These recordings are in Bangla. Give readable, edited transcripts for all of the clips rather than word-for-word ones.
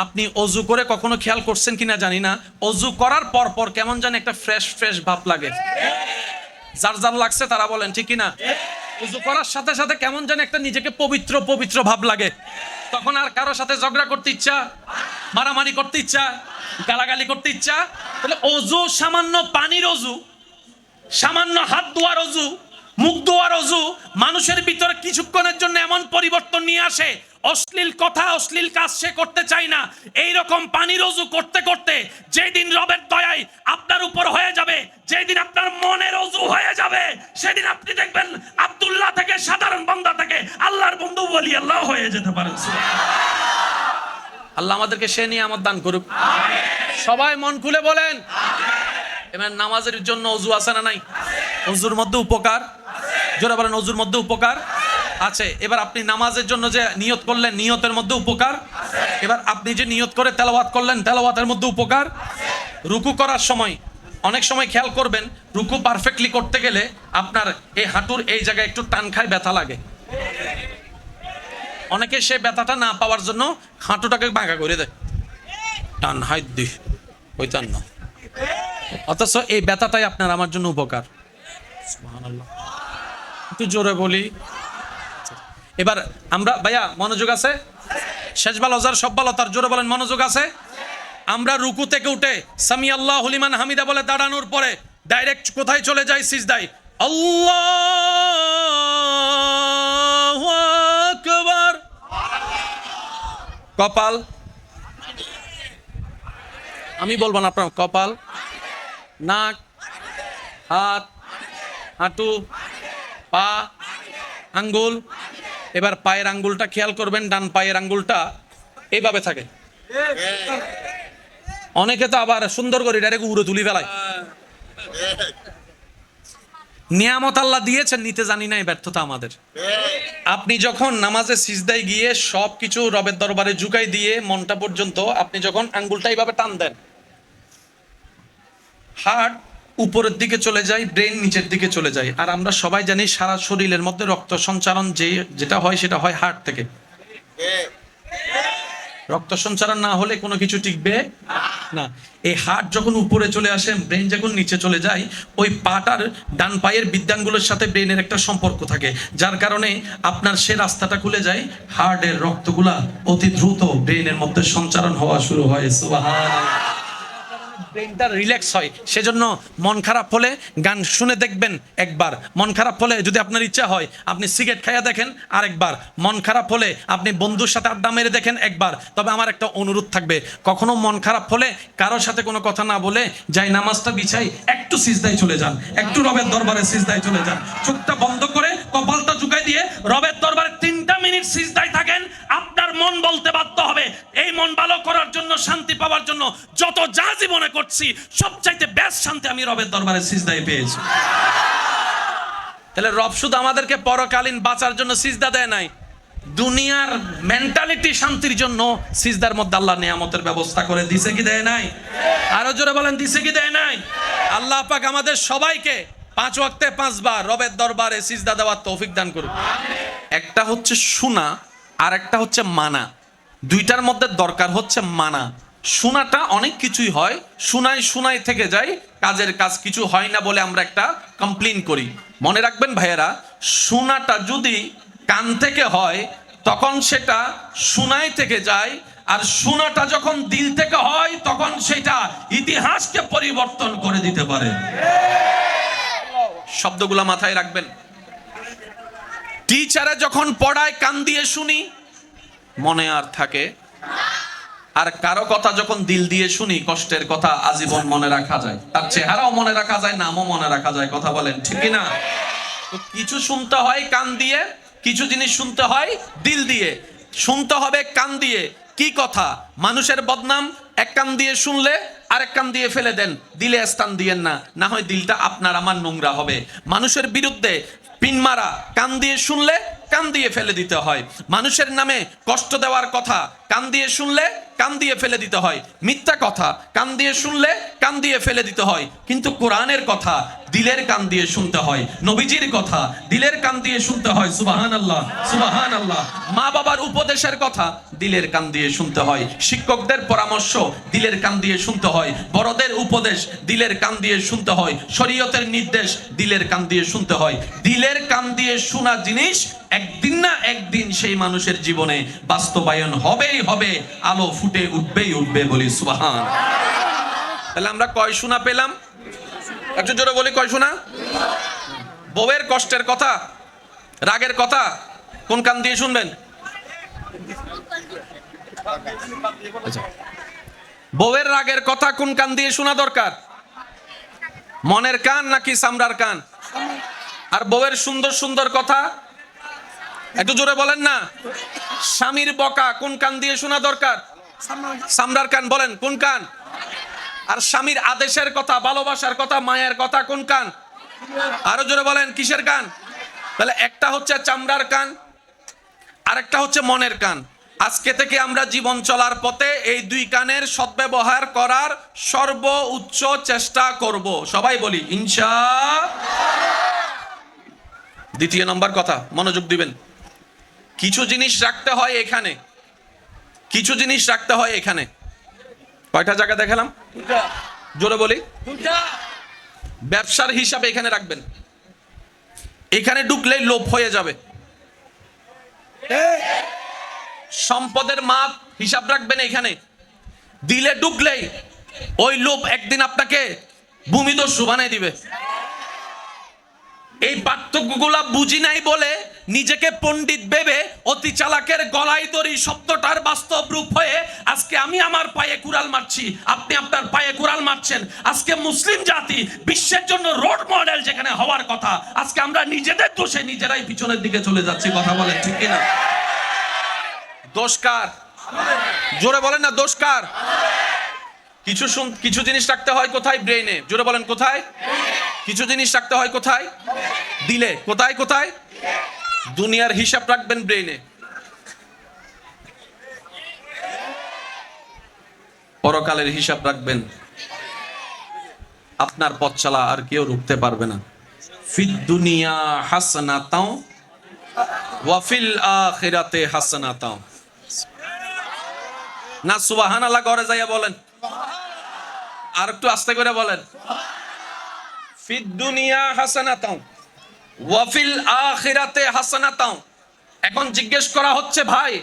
আপনি অজু করে কখনো খেয়াল করছেন কিনা জানি না, অজু করার পর পর কেমন জানি একটা ফ্রেশ ফ্রেশ ভাব লাগে। যার যার লাগছে তারা বলেন ঠিক কিনা। অজু করার সাথে সাথে কেমন জানি একটা নিজেকে পবিত্র পবিত্র ভাব লাগে। তখন আর কারোর সাথে ঝগড়া করতে ইচ্ছা, মারামারি করতে ইচ্ছা, গালাগালি করতে ইচ্ছা। তাহলে অজু সামান্য পানির অজু, সামান্য হাত ধোয়ার অজু, মুখ ধোয়ার অজু মানুষের ভিতরে কিছুক্ষণের জন্য এমন পরিবর্তন নিয়ে আসে, অশ্লীল কথা অশ্লীল কাজ সে করতে চায় না। এইরকম পানির অজু করতে করতে যেদিন রবের দয়ায় আপনার উপর হয়ে যাবে, যেদিন আপনার মনের অজু হয়ে যাবে, সেদিন আপনি দেখবেন আব্দুল্লাহ থেকে সাধারণ বান্দা থেকে আল্লাহর বন্ধু ওলি আল্লাহ হয়ে যেতে পারেন। আল্লাহ আমাদেরকে সে নিয়ামত দান করুক। সবাই মন খুলে বলেন এবার নামাজের জন্য অজু আছে না নাই? অজুর মধ্যে উপকার, জোরে বলেন অজুর মধ্যে উপকার আছে। এবার আপনি নামাজের জন্য যে নিয়ত করলেন, নিয়তের মধ্যে উপকার। এবার আপনি যে নিয়ত করে তেলাওয়াত করলেন, তেলাওয়াতের মধ্যে উপকার। রুকু করার সময় অনেক সময় খেয়াল করবেন, রুকু পারফেক্টলি করতে গেলে আপনার এই হাঁটুর এই জায়গায় একটু টান খায়, ব্যথা লাগে। অনেকে সে ব্যথাটা না পাওয়ার জন্য হাঁটুটাকে বাঁকা করে দেয়, টান হাইট দি ওইটান না, অথচ এই ব্যথাটাই আপনার আমার জন্য উপকার। সুবহানাল্লাহ, একটু জোরে বলি। এবার আমরা ভাইয়া মনোযোগ আছে? শেষ ভালো যার সব ভালো তার, জোরে বলেন মনোযোগ আছে? আমরা রুকু থেকে উঠে সামি আল্লাহু লিমান হামিদা বলে দাঁড়ানোর পরে ডাইরেক্ট কোথায় চলে যাই? সিজদায়। আল্লাহু আকবার। কপাল, আমি বলবো না, আপনার কপাল, নাক, হাত, হাঁটু, পা, আঙ্গুল। এবার পায়ের আঙ্গুলটা খেয়াল করবেন, ডান পায়ের আঙ্গুলটা এইভাবে থাকে। অনেকে তো আবার সুন্দর করে ডাইরেক্ট উড়ে তুলি ফেলায়। নিয়ামত আল্লাহ দিয়েছেন, নিতে জানি না, এই ব্যর্থতা আমাদের। আপনি যখন নামাজে সিজদায় গিয়ে সবকিছু রবের দরবারে ঝুঁকাই দিয়ে মনটা পর্যন্ত আপনি যখন আঙ্গুলটা এইভাবে টান দেন, হার্ট উপরের দিকে চলে যায়, ব্রেন নিচের দিকে চলে যায়। আর আমরা সবাই জানি সারা শরীরের মধ্যে রক্ত সঞ্চালন যেটা হয় সেটা হয় হার্ট থেকে। রক্ত সঞ্চালন না হলে কোনো কিছু টিকবে না। এই হার্ট যখন উপরে চলে আসে, ব্রেন যখন নিচে চলে যায়, ওই পাটার ডান পায়ের বিদ্যাঙ্গুলের সাথে ব্রেনের একটা সম্পর্ক থাকে, যার কারণে আপনার সে রাস্তাটা খুলে যায়, হার্টের রক্তগুলা অতি দ্রুত ব্রেনের মধ্যে সঞ্চালন হওয়া শুরু হয়। সুবহানাল্লাহ, ব্রেনটা রিল্যাক্স হয়। সেজন্য মন খারাপ হলে গান শুনে দেখবেন একবার, মন খারাপ হলে যদি আপনার ইচ্ছা হয় আপনি সিগারেট খাইয়া দেখেন আরেকবার, মন খারাপ হলে আপনি বন্ধুর সাথে আড্ডা মেরে দেখেন একবার। তবে আমার একটা অনুরোধ থাকবে, কখনো মন খারাপ হলে কারোর সাথে কোনো কথা না বলে যাই নামাজটা বিছাই, একটু সিজদায় চলে যান, একটু রবের দরবারে সিজদায় চলে যান। চোখটা বন্ধ করে কপালটা ঝুঁকাই দিয়ে রবের দরবারে 3টা মিনিট সিজদায় থাকেন। আপনার মন বলতে বাধ্য হবে, এই মন ভালো করার জন্য, শান্তি পাওয়ার জন্য যত যা জীবনে করছি সবচাইতে বেস্ট শান্তি আমি রবের দরবারে সিজদায় পেয়েছি। তাহলে রব শুধু আমাদেরকে পরকালীন বাঁচার জন্য সিজদা দেয় নাই, দুনিয়ার মেন্টালিটি শান্তির জন্য সিজদার মধ্যে আল্লাহ নিয়ামতের ব্যবস্থা করে দিছে কি দেয় নাই? আরো জোরে বলেন দিছে কি দেয় নাই? আল্লাহ পাক আমাদের সবাইকে 5 ওয়াক্তে 5 বার রবের দরবারে সিজদা দেওয়ার তৌফিক দান করুন। একটা হচ্ছে শোনা আর একটা হচ্ছে মানা, দুইটার মধ্যে দরকার হচ্ছে মানা। শোনাটা অনেক কিছুই হয়, শোনাই থেকে যায়, কাজের কাজ কিছু হয় না বলে আমরা একটা কমপ্লেইন করি। মনে রাখবেন ভাইয়েরা, শোনাটা যদি কান থেকে হয় তখন সেটা শোনাই থেকে যায়, আর শোনাটা যখন দিল থেকে হয় তখন সেটা ইতিহাসকে পরিবর্তন করে দিতে পারে। শব্দগুলো মাথায় রাখবেন। টিচারে যখন পড়ায় কান দিয়ে শুনি মনে আর থাকে, আর কারো কথা যখন দিল দিয়ে শুনি কষ্টের কথা আজীবন মনে রাখা যায়, তার চেহারাও মনে রাখা যায়, নামও মনে রাখা যায়। কথা বলেন ঠিক না? তো কিছু শুনতে হয় কান দিয়ে, কিছু জিনিস শুনতে হয় দিল দিয়ে। শুনতে হবে কান দিয়ে কি কথা? মানুষের বদনাম এক কান দিয়ে শুনলে আরেক কান দিয়ে ফেলে দেন, দিলে স্থান দিয়েন না, না হয় দিলটা আপনার আমার নোংরা হবে। মানুষের বিরুদ্ধে পিন মারা কান দিয়ে শুনলে কান দিয়ে ফেলে দিতে হয়। মানুষের নামে কষ্ট দেওয়ার কথা কান দিয়ে শুনলে কান দিয়ে ফেলে দিতে হয়। মিথ্যা কথা কান দিয়ে শুনলে কান দিয়ে ফেলে দিতে হয়, কিন্তু কোরআনের কথা দিলের কান দিয়ে শুনতে হয়, নবীজির কথা দিলের কান দিয়ে শুনতে হয়। সুবহানাল্লাহ, সুবহানাল্লাহ। মা বাবার উপদেশের কথা দিলের কান দিয়ে শুনতে হয়, শিক্ষকদের পরামর্শ দিলের কান দিয়ে শুনতে হয়, বড়দের উপদেশ দিলের কান দিয়ে শুনতে হয়, শরীয়তের নির্দেশ দিলের কান দিয়ে শুনতে হয়। দিলের কান দিয়ে শোনা জিনিস একদিন না একদিন সেই মানুষের জীবনে বাস্তবায়ন হবেই হবে, আলো ফুটে উঠবেই উঠবে, বলি সুবহান। তাহলে আমরা কয় শোনা পেলাম? একটু জোরে বলি, কয় শোনা? বউয়ের কষ্টের কথা, রাগের কথা কোন কান দিয়ে শুনবেন? বউয়ের রাগের কথা কোন কান দিয়ে শোনা দরকার? মনের কান নাকি চামড়ার কান? আর বউয়ের সুন্দর সুন্দর কথা একটু জোরে বলেন না। স্বামীর বকা কোন কান দিয়ে শোনা দরকার? চামড়ার কান। বলেন কোন কান? আর স্বামীর আদেশের কথা, ভালোবাসার কথা, মায়ের কথা কোন কান? আরো জোরে বলেন, কিসের কান? তাহলে একটা হচ্ছে চামড়ার কান, আরেকটা হচ্ছে মনের কান। আজকে থেকে আমরা জীবন চলার পথে এই দুই কানের সদ্ব্যবহার করার সর্বোচ্চ চেষ্টা করব। সবাই বলি ইনশাআল্লাহ। দ্বিতীয় নম্বর কথা, মনোযোগ দিবেন। কিছু জিনিস রাখতে হয় এখানে, কিছু জিনিস রাখতে হয় এখানে। কয়টা জায়গা দেখালাম? জোরে বলি। ব্যবসার হিসাবে এখানে রাখবেন, এখানে ঢুকলেই লোভ হয়ে যাবে। সম্পদের মাপ হিসাব রাখবেন এখানে, দিলে ঢুকলেই ওই লোভ একদিন আপনাকে ভূমিদস্যু বানিয়ে দিবে। এই পার্থক্যগুলা বুঝি নাই বলে নিজেকে পণ্ডিত ভেবে অতি চালাকের গলায় দড়ি শব্দটার বাস্তব রূপ হয়ে আজকে আমি আমার পায়ে কুড়াল মারছি, আপনি আপনার পায়ে কুড়াল মারছেন। আজকে মুসলিম জাতি বিশ্বের জন্য রোড মডেল যেখানে হওয়ার কথা, আজকে আমরা নিজেদের দোষে নিজেরাই পিছনের দিকে চলে যাচ্ছি। কথা বলেন ঠিক কিনা? দোষ কার? জোরে বলেন না, দোষ কার? কিছু জিনিস রাখতে হয় কোথায়? ব্রেইনে। জোরে বলেন কোথায়? কিছু জিনিস রাখতে হয় কোথায়? দিলে। কোথায় কোথায়? দুনিয়ার হিসাব রাখবেন ব্রেইনে, পরকালের হিসাব রাখবেন। আপনার পথ চলা আর কেউ রুখতে পারবে না। ফিদ দুনিয়া হাসানাতাও ওয়া ফিল আখিরাতে হাসানাতাও। না সুবহানাল্লাহ ঘরে যাইয়া বলেন, আর একটু আস্তে করে বলেন। ফিদ দুনিয়া হাসানাতাও ওয়া ফিল আখিরাতে হাসানাতাও। এখন জিজ্ঞেস করা হচ্ছে, ভাই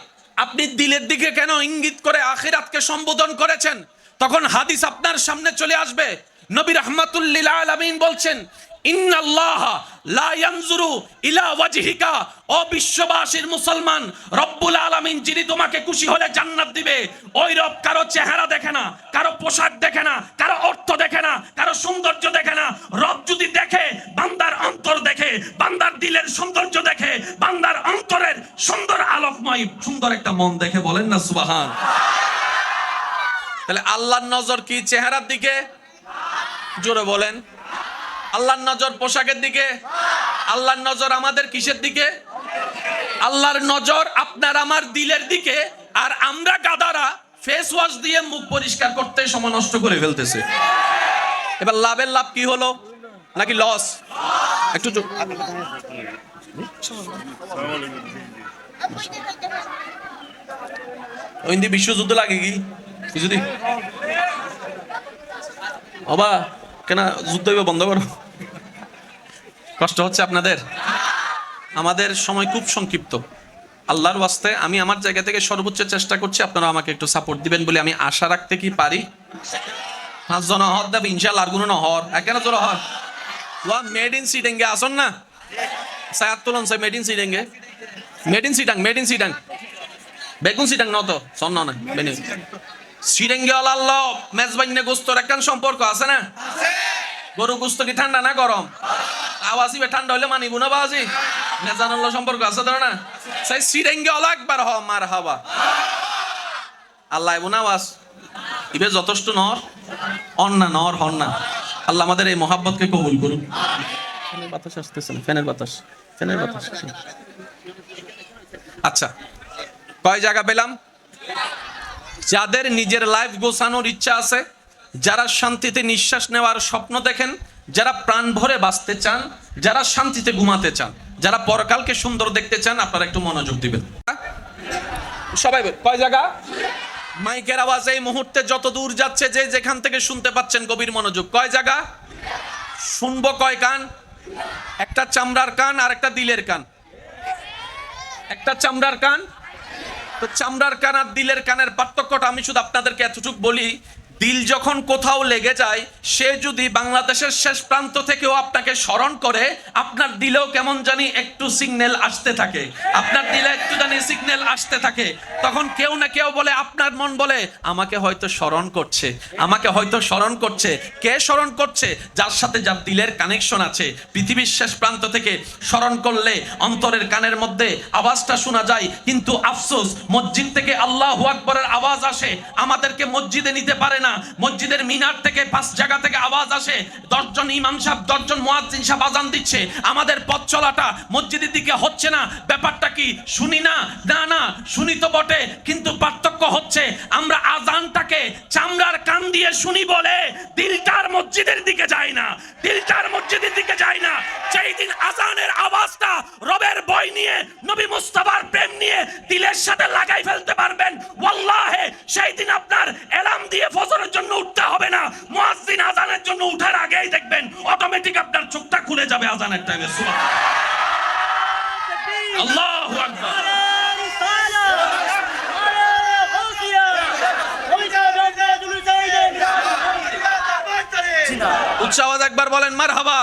আপনি দিলের দিকে কেন ইঙ্গিত করে আখিরাতকে সম্বোধন করেছেন? তখন হাদিস আপনার সামনে চলে আসবে। নবী রাহমাতুল লিল আলামিন বলছেন, ইন্নাল্লাহ লা ইয়ানজুরু ইলা ওয়াজহিকা। ও বিশ্ববাসীর মুসলমান, রব্বুল আলামিন যিনি তোমাকে খুশি হলে জান্নাত দিবে, ওই রব কারো চেহারা দেখে না, কারো পোশাক দেখে না, কারো অর্থ দেখে না, কারো সৌন্দর্য দেখে না। রব যদি দেখে, বান্দার অন্তর দেখে, বান্দার দিলের সৌন্দর্য দেখে, বান্দার অন্তরের সুন্দর আলোকময় সুন্দর একটা মন দেখে। বলেন না সুবহান। তাহলে আল্লাহর নজর কি চেহারার দিকে? জোরে বলেন। আল্লাহর নজর পোশাকের দিকে? আল্লাহর নজর আমাদের কিসের দিকে? আল্লাহর নজর আপনার আমার দিলের দিকে। আর আমরা গাদারা ফেস ওয়াশ দিয়ে মুখ পরিষ্কার করতে সময় নষ্ট করে ফেলতেছে। এবার লাভের লাভ কি হলো নাকি লস? একটু বিশ্বযুদ্ধ লাগে কি যদি বাবা কেন যুদ্ধ বন্ধ করো? কষ্ট হচ্ছে আপনাদের? আমাদের সময় খুব সংক্ষিপ্ত। আল্লাহর ওয়াস্তে আমি আমার জায়গা থেকে সর্বোচ্চ চেষ্টা করছি, আপনারা আমাকে একটু সাপোর্ট দিবেন বলে আমি আশা রাখতে কি পারি। 5 জন হর দেব ইনশাআল্লাহ, আর কোনো নহর কেন তোর হর ওয়া মেড ইন সিডেঙ্গে আসন না সায়াত তুলন সে মেড ইন সিডেঙ্গে, মেড ইন সিডাং বেগুন সিডাং নত সন্ন না বেনি সিডেঙ্গে আল্লাহ মেজবাইনে গোস্তর একখান সম্পর্ক আছে না? গরু গোস্ত কি ঠান্ডা না গরম? আওয়াজি ঠান্ডা হলে মানিব না বাজি? মেজানাল্লাহ সম্পর্ক আছে ধর না? সেই সিডেঙ্গে আল্লাহ একবার হ মার হাবা আল্লাহ এবন আওয়াজ ইবে যথেষ্ট নর অন্না নর হন না। আল্লাহ আমাদের এই মহাব্বতকে কবুল করুন। ফ্যানের বাতাস আসতেছে না, ফ্যানের বাতাস আচ্ছা, কয় জায়গা পেলাম? যাদের নিজের লাইফ গোছানোর ইচ্ছা আছে, যারা শান্তিতে নিঃশ্বাস নেওয়ার স্বপ্ন দেখেন, যারা প্রাণ ভরে বাঁচতে চান, যারা শান্তিতে ঘুমাতে চান, যারা পরকালকে সুন্দর দেখতে চান, আপনারা একটু মনোযোগ দিবেন। সবাই কয় জায়গা? মাইকের আওয়াজ এই মুহূর্তে যত দূর যাচ্ছে, যে যেখান থেকে শুনতে পাচ্ছেন গভীর মনোযোগ। কয় জায়গা? শুনবো কয় কান? একটা চামড়ার কান আর একটা দিলের কান। একটা চামড়ার কান। তো চামড়ার কান আর দিলের কানের পার্থক্যটা আমি শুধু আপনাদেরকে এতটুকু বলি, দিল যখন কোথাও লেগে যায়, সে যদি বাংলাদেশের শেষ প্রান্ত থেকেও আপনাকে স্মরণ করে, আপনার দিলেও কেমন জানি একটু সিগন্যাল আসতে থাকে, আপনার দিলে একটু জানি সিগন্যাল আসতে থাকে। তখন কেউ না কেউ বলে, আপনার মন বলে আমাকে হয়তো স্মরণ করছে, আমাকে হয়তো স্মরণ করছে। কে স্মরণ করছে? যার সাথে যার দিলের কানেকশন আছে। পৃথিবীর শেষ প্রান্ত থেকে স্মরণ করলে অন্তরের কানের মধ্যে আওয়াজটা শোনা যায়, কিন্তু আফসোস মসজিদ থেকে আল্লাহু আকবরের আওয়াজ আসে, আমাদেরকে মসজিদে নিতে পারে না। মসজিদের মিনার থেকে 5 জায়গা থেকে আওয়াজ আসে, 10 জন ইমাম সাহেব, 10 জন মুয়াজ্জিন সাহেব আযান দিচ্ছে, আমাদের পথ চলাটা মসজিদের দিকে হচ্ছে না। ব্যাপারটা কি? শুনি না? না না, শুনি তো বটে, কিন্তু পার্থক্য হচ্ছে আমরা আযানটাকে চামড়ার কান দিয়ে শুনি বলে দিলটার মসজিদের দিকে যায় না, দিলটার মসজিদের দিকে যায় না। যেই দিন আযানের আওয়াজটা রবের ভয় নিয়ে, নবী মুস্তাফার প্রেম নিয়ে দিলের সাথে লাগাই ফেলতে পারবেন, ওয়াল্লাহি সেই দিন আপনার এলার্ম দিয়ে ফজরের জন্য উঠতে হবে না। মুয়াজ্জিন আযানের জন্য উঠার আগেই দেখবেন অটোমেটিক আপনার চোখটা খুলে যাবে আযানের টাইমে। সুবহানাল্লাহ, আল্লাহু আকবার। উচ্চ আওয়াজ একবার বলেন মারহাবা।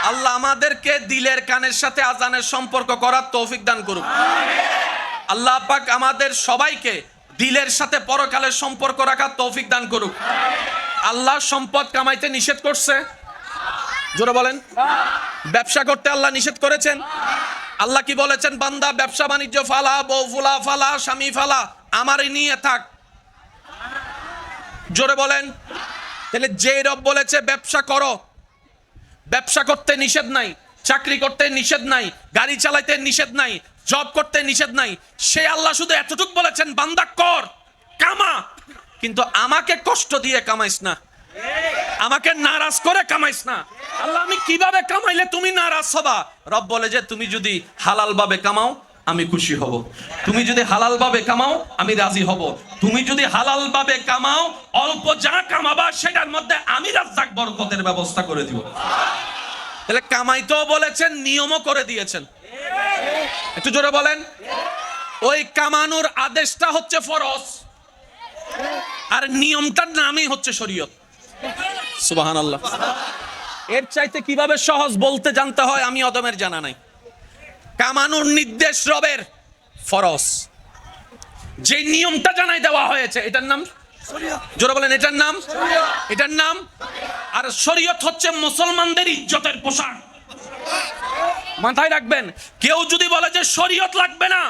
আল্লাহ আমাদেরকে দিলের কানের সাথে আযানের সম্পর্ক করার তৌফিক দান করুক। আল্লাহ পাক আমাদের সবাইকে দিলের সাথে পরকালের সম্পর্ক রাখার তৌফিক দান করুক। আল্লাহ সম্পদ কামাইতে নিষেধ করছে, জোরে বলেন। ব্যবসা করতে আল্লাহ নিষেধ করেছেন। আল্লাহ কি বলেছেন? বান্দা ব্যবসা বাণিজ্য ফালা, বউ ফুলা ফালা, স্বামী ফালা, আমারই নিয়ে থাক। জোরে বলেন। তাহলে যে রব বলেছে ব্যবসা করো, ব্যবসা করতে নিষেধ নাই, চাকরি করতে নিষেধ নাই, গাড়ি চালাইতে নিষেধ নাই, জব করতে নিষেধ নাই, সে আল্লাহ শুধু এতটুকু বলেছেন বান্দা কর, কামা, কিন্তু আমাকে কষ্ট দিয়ে কামাইস না, আমাকে নারাজ করে কামাইস না। আল্লাহ আমি কিভাবে কামাইলে তুমি নারাজ হবা? রব বলে যে তুমি যদি হালাল ভাবে কামাও আমি খুশি হব, তুমি যদি হালাল ভাবে কামাও আমি রাজি হব, তুমি যদি হালাল ভাবে কামাও অল্প যা কামাবা সেটার মধ্যে আমি রাজ্জাক বরকতের ব্যবস্থা করে দিব। তাহলে কামাইতেও বলেছেন, নিয়মও করে দিয়েছেন। একটু জোরে বলেন। ওই কামানোর আদেশটা হচ্ছে ফরজ, আর নিয়মটার নামই হচ্ছে শরীয়ত। সুবহানাল্লাহ। এর চাইতে কিভাবে সহজ বলতে জানতে হয় আমি অদমের জানা নাই। কামানোর নির্দেশ রবের, ফরজ। যে নিয়মটা জানাই দেওয়া হয়েছে এটার নাম শরীয়ত। জোরে বলেন, এটার নাম শরীয়ত, এটার নাম। আর শরীয়ত হচ্ছে মুসলমানদের ইজ্জতের পোশাক। মাথায় রাখবেন, কেউ যদি বলে যে শরীয়ত লাগবে না,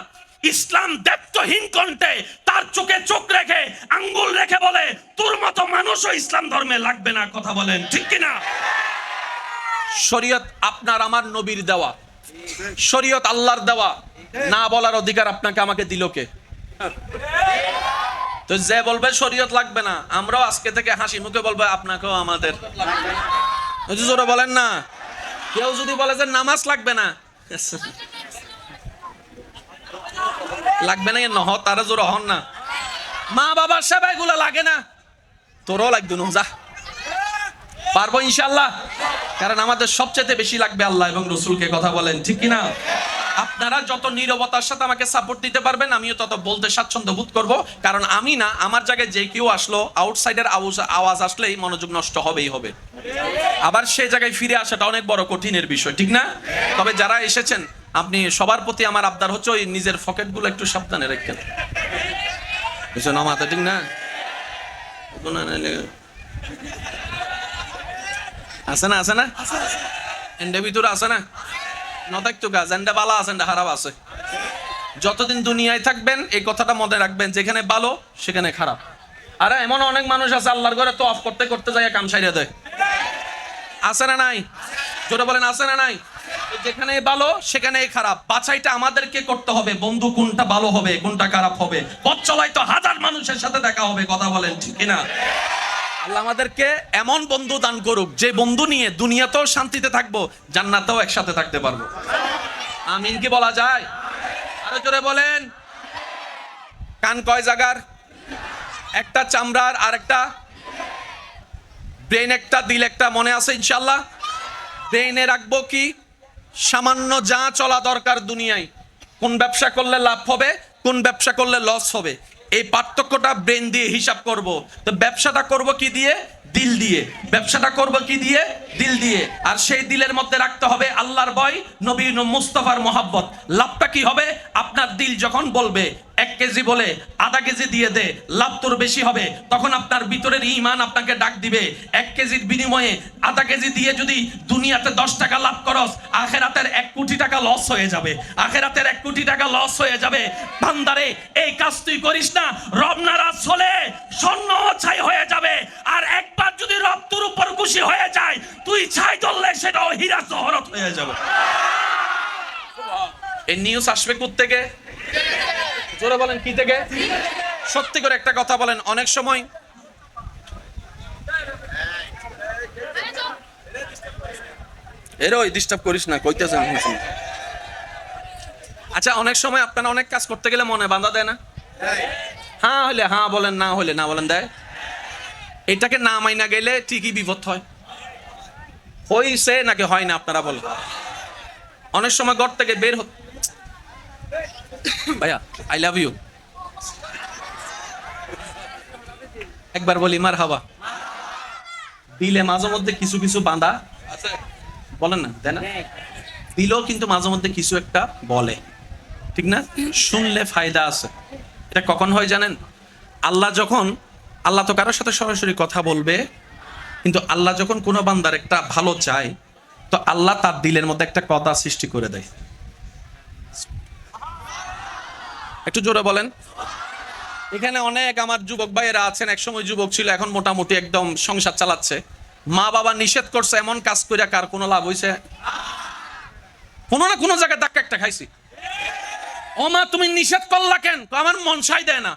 ইসলাম দায়িত্বহীন কণ্ঠে তার চোখে চোখ রেখে আঙ্গুল রেখে বলে তোর মতো মানুষও ইসলাম ধর্মে লাগবে না। কথা বলেন ঠিক কিনা? শরীয়ত আপনার আমার নবীর দেওয়া, শরীয়ত আল্লাহর দেওয়া। না বলার অধিকার আপনাকে আমাকে দিল কে? তো যে বলবে শরীয়ত লাগবে না, আমরাও আজকে থেকে হাসি মুখে বলবো আপনাকেও আমাদের। জোরে বলেন না। কেউ যদি বলে যে নামাজ লাগবে না, লাগবে না নহ, তারা জোর হন না। মা বাবার সেবা এগুলো লাগে না, তোরও লাগবে না, যা পারবো ইনশাআল্লাহ। কারণ আমাদের সবচেয়ে বেশি লাগবে আল্লাহ এবং রসুলকে। কথা বলেন ঠিক কিনা? আপনারা যত নীরবতার সাথে আমাকে সাপোর্ট দিতে পারবেন, আমিও তত বলতে স্বাচ্ছন্দ্য বোধ করবো। কারণ আমি না, আমার জায়গায় যে কেউ আসলো, আউটসাইডের আওয়াজ আসলেই মনোযোগ নষ্ট হবেই হবে। আবার সে জায়গায় ফিরে আসাটা অনেক বড় কঠিনের বিষয়, ঠিক না? তবে যারা এসেছেন, আপনি সবার প্রতি আমার আবদার হচ্ছে ওই নিজের পকেটগুলো একটু সাবধানে রাখেন, না মাথা, ঠিক না? আছে না, আছে না, এন্ডে ভিতরে আছে না, নথাকতো গাছ এন্ডে বালা আছে, এন্ডে খারাপ আছে। যতদিন দুনিয়ায় থাকবেন এই কথাটা মনে রাখবেন, যেখানে ভালো সেখানে খারাপ। আরে এমন অনেক মানুষ আছে আল্লাহর ঘরে তো অফ করতে করতে যায় কাম সাইরা দেয়। আছে না নাই? জোরে বলেন, আছে না নাই? যেখানে ভালো সেখানেই খারাপ। বাছাইটা আমাদেরকে করতে হবে, বন্ধু কোনটা ভালো হবে কোনটা খারাপ হবে। পথ চলাই তো হাজার মানুষের সাথে দেখা হবে। কথা বলেন ঠিক কিনা? আল্লাহ আমাদেরকে এমন বন্ধু দান করুক যে বন্ধু নিয়ে দুনিয়াতেও শান্তিতে থাকবো, জান্নাতেও একসাথে থাকতে পারবো। আমিন কি বলা যায়? আরো জোরে বলেন। কান কয় জায়গার? একটা চামড়ার, আর একটা ব্রেন, একটা দিল একটা, মনে আছে ইনশাল্লাহ? ব্রেনে রাখবো কি? সামান্য যা চলা দরকার দুনিয়ায়, কোন ব্যবসা করলে লাভ হবে, কোন ব্যবসা করলে লস হবে, এই পার্থক্যটা ব্রেন দিয়ে হিসাব করব। তো ব্যবসাটা করব কি দিয়ে? দিল দিয়ে। ব্যবসাটা করব কি দিয়ে? দিল দিয়ে। আর সেই দিলের মধ্যে রাখতে হবে আল্লাহর ভয়, নবী মুস্তাফার মহাব্বত। লাভটা কি হবে? আপনার দিল যখন বলবে 1 কেজি বলে আধা কেজি দিয়ে দে, লাভ তোর বেশি হবে, তখন আপনার ভিতরের ঈমান আপনাকে ডাক দিবে। 1 কেজির বিনিময়ে আধা কেজি দিয়ে যদি দুনিয়াতে 10 টাকা লাভ করস, আখেরাতের 1 কোটি টাকা লস হয়ে যাবে। আখেরাতের 1 কোটি টাকা লস হয়ে যাবে। বান্দারে, এই কাজ তুই করিস না, রব নারাজ হলে স্বর্ণ ছাই হয়ে যাবে। আর একবার যদি রব তোর উপর খুশি হয়ে যায়, তুই ছাই ধরলে সেটাও হীরা জহরত হয়ে যাবে। এই নিউজ আসবে কোত্থেকে? জোরে বলেন, কি থেকে? সত্যি করে একটা কথা বলেন, অনেক সময় এরই ডিস্টার্ব করিস না, কইতেছেন। আচ্ছা, অনেক সময় আপনারা অনেক কাজ করতে গেলে মনে বাধা দেয় না? হ্যাঁ হলে হ্যাঁ বলেন, না হলে না বলেন, দেয়। এটাকে না মাইনা গেলে ঠিকই বিপদ হয়। হইছে নাকি হয় না আপনারা বলেন? অনেক সময় ঘর থেকে বের ভাইয়া আই লাভ ইউ একবার বলি মার হাবা। দিলে মাঝে মধ্যে কিছু কিছু বাঁধা আছে, বলেন না, তাই না? দিলেও কিন্তু মাঝে মধ্যে কিছু একটা বলে, ঠিক না? শুনলে ফায়দা আছে। এটা কখন হয় জানেন? আল্লাহ তো কারোর সাথে সরাসরি কথা বলবে, কিন্তু আল্লাহ যখন কোনো বান্দার একটা ভালো চায়, তো আল্লাহ তার দিলের মধ্যে একটা কথা সৃষ্টি করে দেয়। একটু জোরে বলেন। এখানে অনেক আমার যুবক ভাইয়েরা আছেন, একসময় যুবক ছিল, এখন মোটামুটি একদম সংসার চালাচ্ছে। মা বাবা নিষেধ করছে, এমন কাজ করে কার কোনো লাভ হয়েছে? কোনো না কোনো জায়গায় ধাক্কা একটা খাইছি। ও মা, তুমি নিষেধ করলা কেন? আমার মন সাই দেয় না।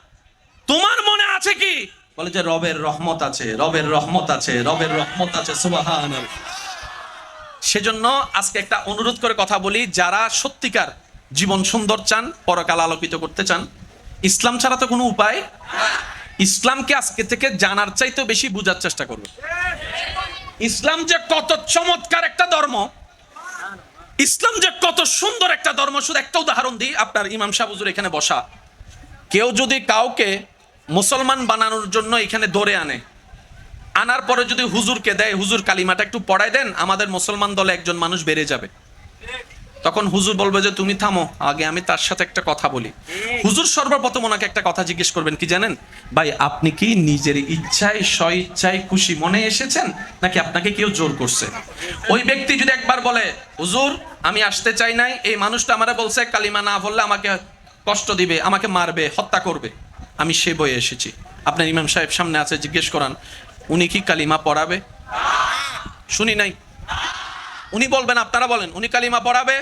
তোমার মনে আছে কি? বলে যে রবের রহমত আছে, রবের রহমত আছে, রবের রহমত আছে। সুবহানাল্লাহ। সেজন্য আজকে একটা অনুরোধ করে কথা বলি, যারা সত্যিকার জীবন সুন্দর চান, পরকাল আলোকিত করতে চান, ইসলাম ছাড়া তো কোনো উপায়। ইসলামকে আজকে থেকে জানার চাইতেও বেশি বোঝার চেষ্টা করবে। ইসলাম যে কত চমৎকার একটা ধর্ম, ইসলাম যে কত সুন্দর একটা ধর্ম। শুধু একটা উদাহরণ দিই, আপনার ইমাম সাহেব হুজুর এখানে বসা, কেউ যদি কাউকে মুসলমান বানানোর জন্য এখানে ধরে আনার পরে যদি হুজুরকে দেয়, হুজুর কালিমাটা একটু পড়ায় দেন, আমাদের মুসলমান দলে একজন মানুষ বেড়ে যাবে, তখন হুজুর বলবে যে তুমি থামো, আগে আমি তার সাথে একটা কথা বলি। হুজুর সর্বপ্রথম ওনাকে একটা কথা জিজ্ঞেস করবেন, কি জানেন? ভাই, আপনি কি নিজের ইচ্ছায় স্বইচ্ছায় খুশি মনে এসেছেন, নাকি আপনাকে কেউ জোর করছে? ওই ব্যক্তি যদি একবার বলে হুজুর আমি আসতে চাই নাই, এই মানুষটা আমারে বলছে কালিমা না বললে আমাকে কষ্ট দিবে, আমাকে মারবে, হত্যা করবে, আমি সে বয়ে এসেছি। আপনার ইমাম সাহেব সামনে আছে, জিজ্ঞেস করান উনি কি কালিমা পড়াবে? শুনি নাই। উনি বলবেন, আপনারা বলেন উনি কালিমা পড়াবে?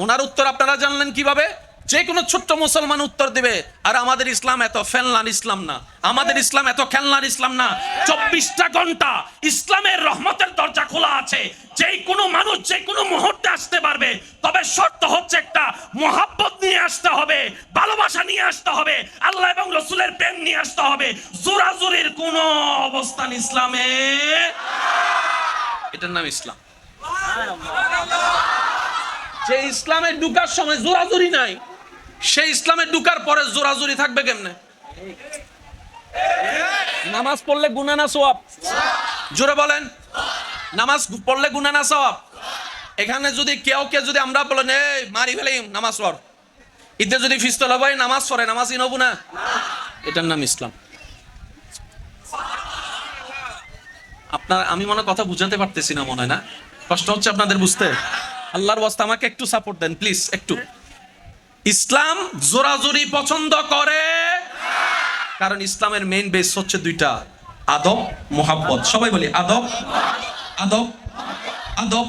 ওনার উত্তর আপনারা জানলেন কিভাবে? যে কোনো ছোট্ট মুসলমান উত্তর দিবে, আর আমাদের ইসলাম এত ফেলনার ইসলাম না, আমাদের ইসলাম এত খেলনার ইসলাম না। 24টা ঘন্টা ইসলামের রহমতের দরজা খোলা আছে, যে কোনো মানুষ যে কোনো মুহূর্তে আসতে পারবে। তবে শর্ত হচ্ছে একটা, মোহাব্বত নিয়ে আসতে হবে, ভালোবাসা নিয়ে আসতে হবে, আল্লাহ এবং রসুলের প্রেম নিয়ে আসতে হবে। জোরাজুরির কোন অবস্থান ইসলামে, এটার নাম ইসলাম। যে ইসলামে ঢুকার সময় জোরাজুরি নাই, সেই ইসলামে ঢুকার পরে জোরাজুরি থাকবে কেমনে? নামাজ পড়লে গুনাহ না সওয়াব? জোরে বলেন, নামাজ পড়লে গুনাহ না সওয়াব? এখানে যদি কেউ যদি আমরা বলেন এই মারি ফেলিম, নামাজ পড়, ইতে যদি ফিস্তল হয় নামাজ পড়ে, নামাজই নব না, এটার নাম ইসলাম। আপনার আমি মনে কথা বুঝাতে পারতেছি না, মনে হয় না, কষ্ট হচ্ছে আপনাদের বুঝতে? আল্লাহর ওয়াস্তে আমাকে একটু সাপোর্ট দেন প্লিজ, একটু। ইসলাম জোরাজুরি পছন্দ করে, কারণ ইসলামের মেইন বেস হচ্ছে দুইটা, আদব, মোহাব্বত। সবাই বলি আদব, আদব, আদব,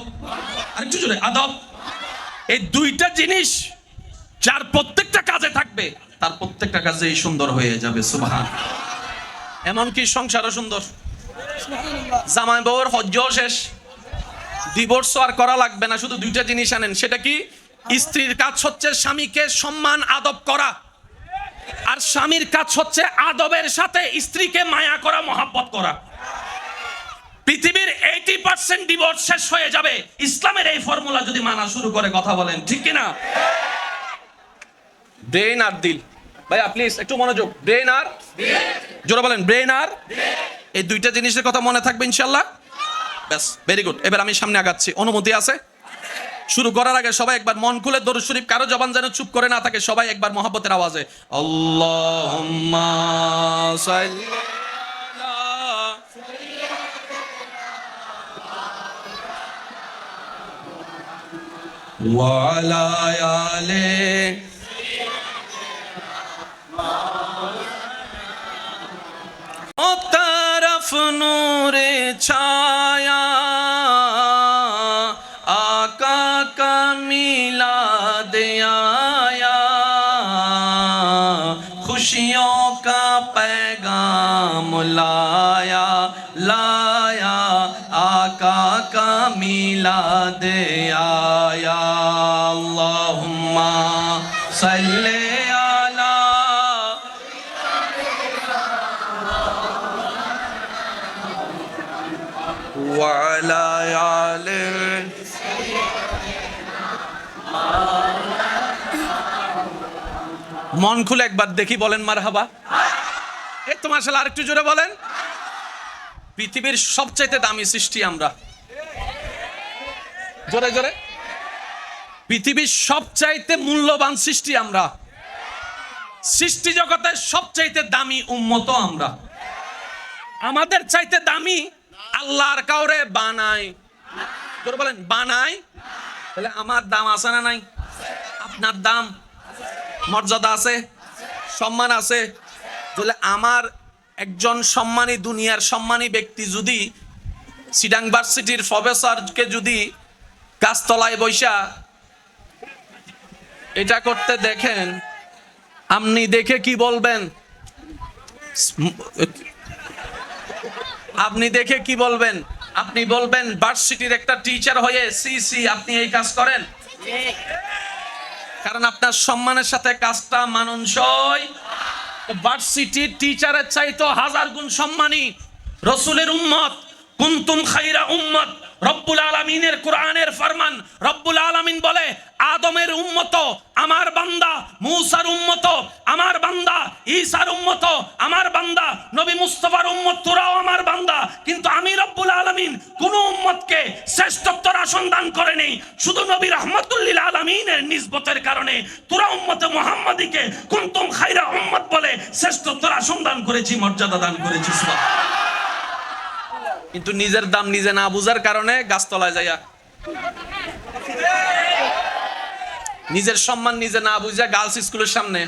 আরেকটু জোরে, আদব। এই দুইটা জিনিস যার প্রত্যেকটা কাজে থাকবে, তার প্রত্যেকটা কাজেই সুন্দর হয়ে যাবে। সুবহান। এমনকি সংসারও সুন্দর। জামাই বউর হজ্জও শেষ, ডিভোর্স আর করা লাগবে না, শুধু দুইটা জিনিস আনেন। সেটা কি? স্ত্রীর কাজ হচ্ছে স্বামীকে সম্মান আদব করা, আর স্বামীর কাজ হচ্ছে আদবের সাথে স্ত্রীকে মায়া করা, মহাব্বত করা। পৃথিবীর 80% ডিভোর্স শেষ হয়ে যাবে ইসলামের এই ফর্মুলা যদি মানা শুরু করে। কথা বলেন ঠিক কিনা? ব্রেন আর দিল, ভাইয়া প্লিজ একটু মনোযোগ। ব্রেন আর জোরে বলেন, ব্রেন আর এই দুইটা জিনিসের কথা মনে থাকবে ইনশাল্লাহ। ব্যাস, ভেরি গুড। এবার আমি সামনে আগাচ্ছি, অনুমতি আছে? শুরু করার আগে সবাই একবার মন খুলে দরুদ শরীফ, কারো জবান যেন চুপ করে না থাকে, সবাই একবার মহব্বতের আওয়াজে আল্লাহুম্মা সাল্লি ওয়া আলা আলি ও तरफ नूरे छाया आका का मिलाद आया खुशियों का पैगाम लाया लाया आका का मिलाद आया अल्लाहुम्मा सल्ले وعلى آله মন খুলে একবার দেখি বলেন মারহাবা। এই তো মাশাআল্লাহ, আরেকটু জোরে বলেন। পৃথিবীর সবচাইতে দামি সৃষ্টি আমরা, জোরে জোরে। পৃথিবীর সবচাইতে মূল্যবান সৃষ্টি আমরা, সৃষ্টি জগতের সবচাইতে দামি উম্মত আমরা। আমাদের চাইতে দামি আল্লাহর কাউরে বানাই, জোরে বলেন বানাই। তাহলে আমার দাম আছে না নাই? আপনার দাম, মর্যাদা আছে, সম্মান আছে। তাহলে আমার একজন সম্মানী, দুনিয়ার সম্মানী ব্যক্তি যদি চিটাং ভার্সিটির প্রফেসরকে যদি গাছতলায় বৈশা এটা করতে দেখেন, আপনি দেখে কি বলবেন? আপনি দেখে কি বলবেন? আপনি বলবেন ভার্সিটির একটা টিচার হয়ে সি আপনি এই কাজ করেন? কারণ আপনার সম্মানের সাথে কাজটা মানানসই। ভার্সিটির টিচারের চাইতো 1000 গুণ সম্মানী রাসূলের উম্মত। কুনতুম খায়রা উম্মত, রব্বুল আলামিনের কোরআনের ফরমান। রব্বুল আলামিন বলে আদমের উম্মত আমার বান্দা, মূসার উম্মত আমার বান্দা, ঈসার উম্মত আমার বান্দা, নবী মুস্তাফার উম্মত তোরাও আমার বান্দা। কিন্তু আমি রব্বুল আলামিন কোন উম্মতকে শ্রেষ্ঠত্বের আসন দান করেনি, শুধু নবী রাহমাতুল লিল আলামিনের নিসবতের কারণে তোরা উম্মতে মুহাম্মাদিকে কুনতুম খায়রা উম্মত বলে শ্রেষ্ঠত্বের আসন দান করেছি, মর্যাদা দান করেছি। সুবহানাল্লাহ। কিন্তু নিজের দাম নিজে না বুঝার কারণে গাছতলায় যাইয়া, নিজের সম্মান নিজে না বুঝা গার্লস স্কুলের সামনে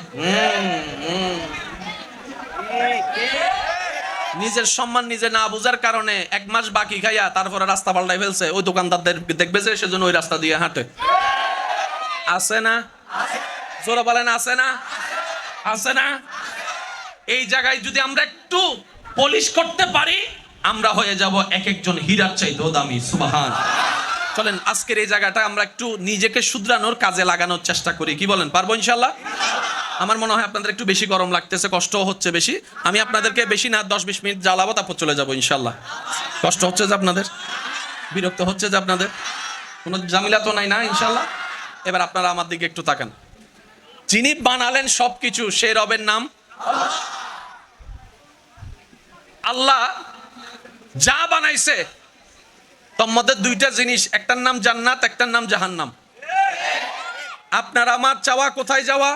নিজের সম্মান নিজে না বুঝার কারণে 1 মাস বাকি খাইয়া তারপরে রাস্তা পাল্টাই ফেলছে। ওই দোকানদারদের দেখবে যে সেজন্য ওই রাস্তা দিয়ে হাঁটে। আছে না? জোরে বলেন আছে না? আছে না? এই জায়গায় যদি আমরা একটু পলিশ করতে পারি, আমরা হয়ে যাব এক একজন হীরার চাইতেও দামি। সুবহান। চলেন আজকের এই জায়গাটা আমরা একটু নিজেকে শুধরানোর কাজে লাগানোর চেষ্টা করি। কি বলেন, পারবো ইনশাল্লাহ? আমার মনে হয় আপনাদের একটু বেশি গরম লাগতেছে, কষ্টও হচ্ছে বেশি। আমি আপনাদেরকে বেশি না 10-20 মিনিট জ্বালাবো, তারপর চলে যাবো ইনশাল্লাহ। কষ্ট হচ্ছে যে আপনাদের, বিরক্ত হচ্ছে যে আপনাদের, কোনো ঝামেলা তো নাই না ইনশাল্লাহ? এবার আপনারা আমার দিকে একটু তাকান। যিনি বানালেন সবকিছু, সেই রবের নাম আল্লাহ। যা বানাইছে তোর মধ্যে 2টা জিনিস, একটার নাম জান্নাত, একটার নাম জাহান্নাম। আপনার আমার চাওয়া কোথায় যাওয়া?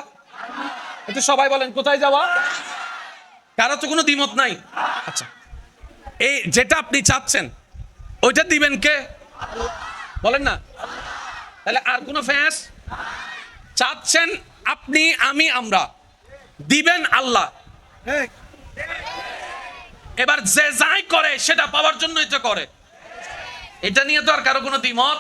একটু সবাই বলেন কোথায় যাওয়া? কারো তো কোনো দ্বিমত নাই। আচ্ছা, এই যেটা আপনি চাচ্ছেন ওইটা দিবেন কে? বলেন না। তাহলে আর কোনো ফ্যাস? চাচ্ছেন আপনি, আমি, আমরা, দিবেন আল্লাহ। এবার যে যাই করে সেটা পাওয়ার জন্যই তো করে, এটা নিয়ে তো আর কারো কোনো দ্বিমত।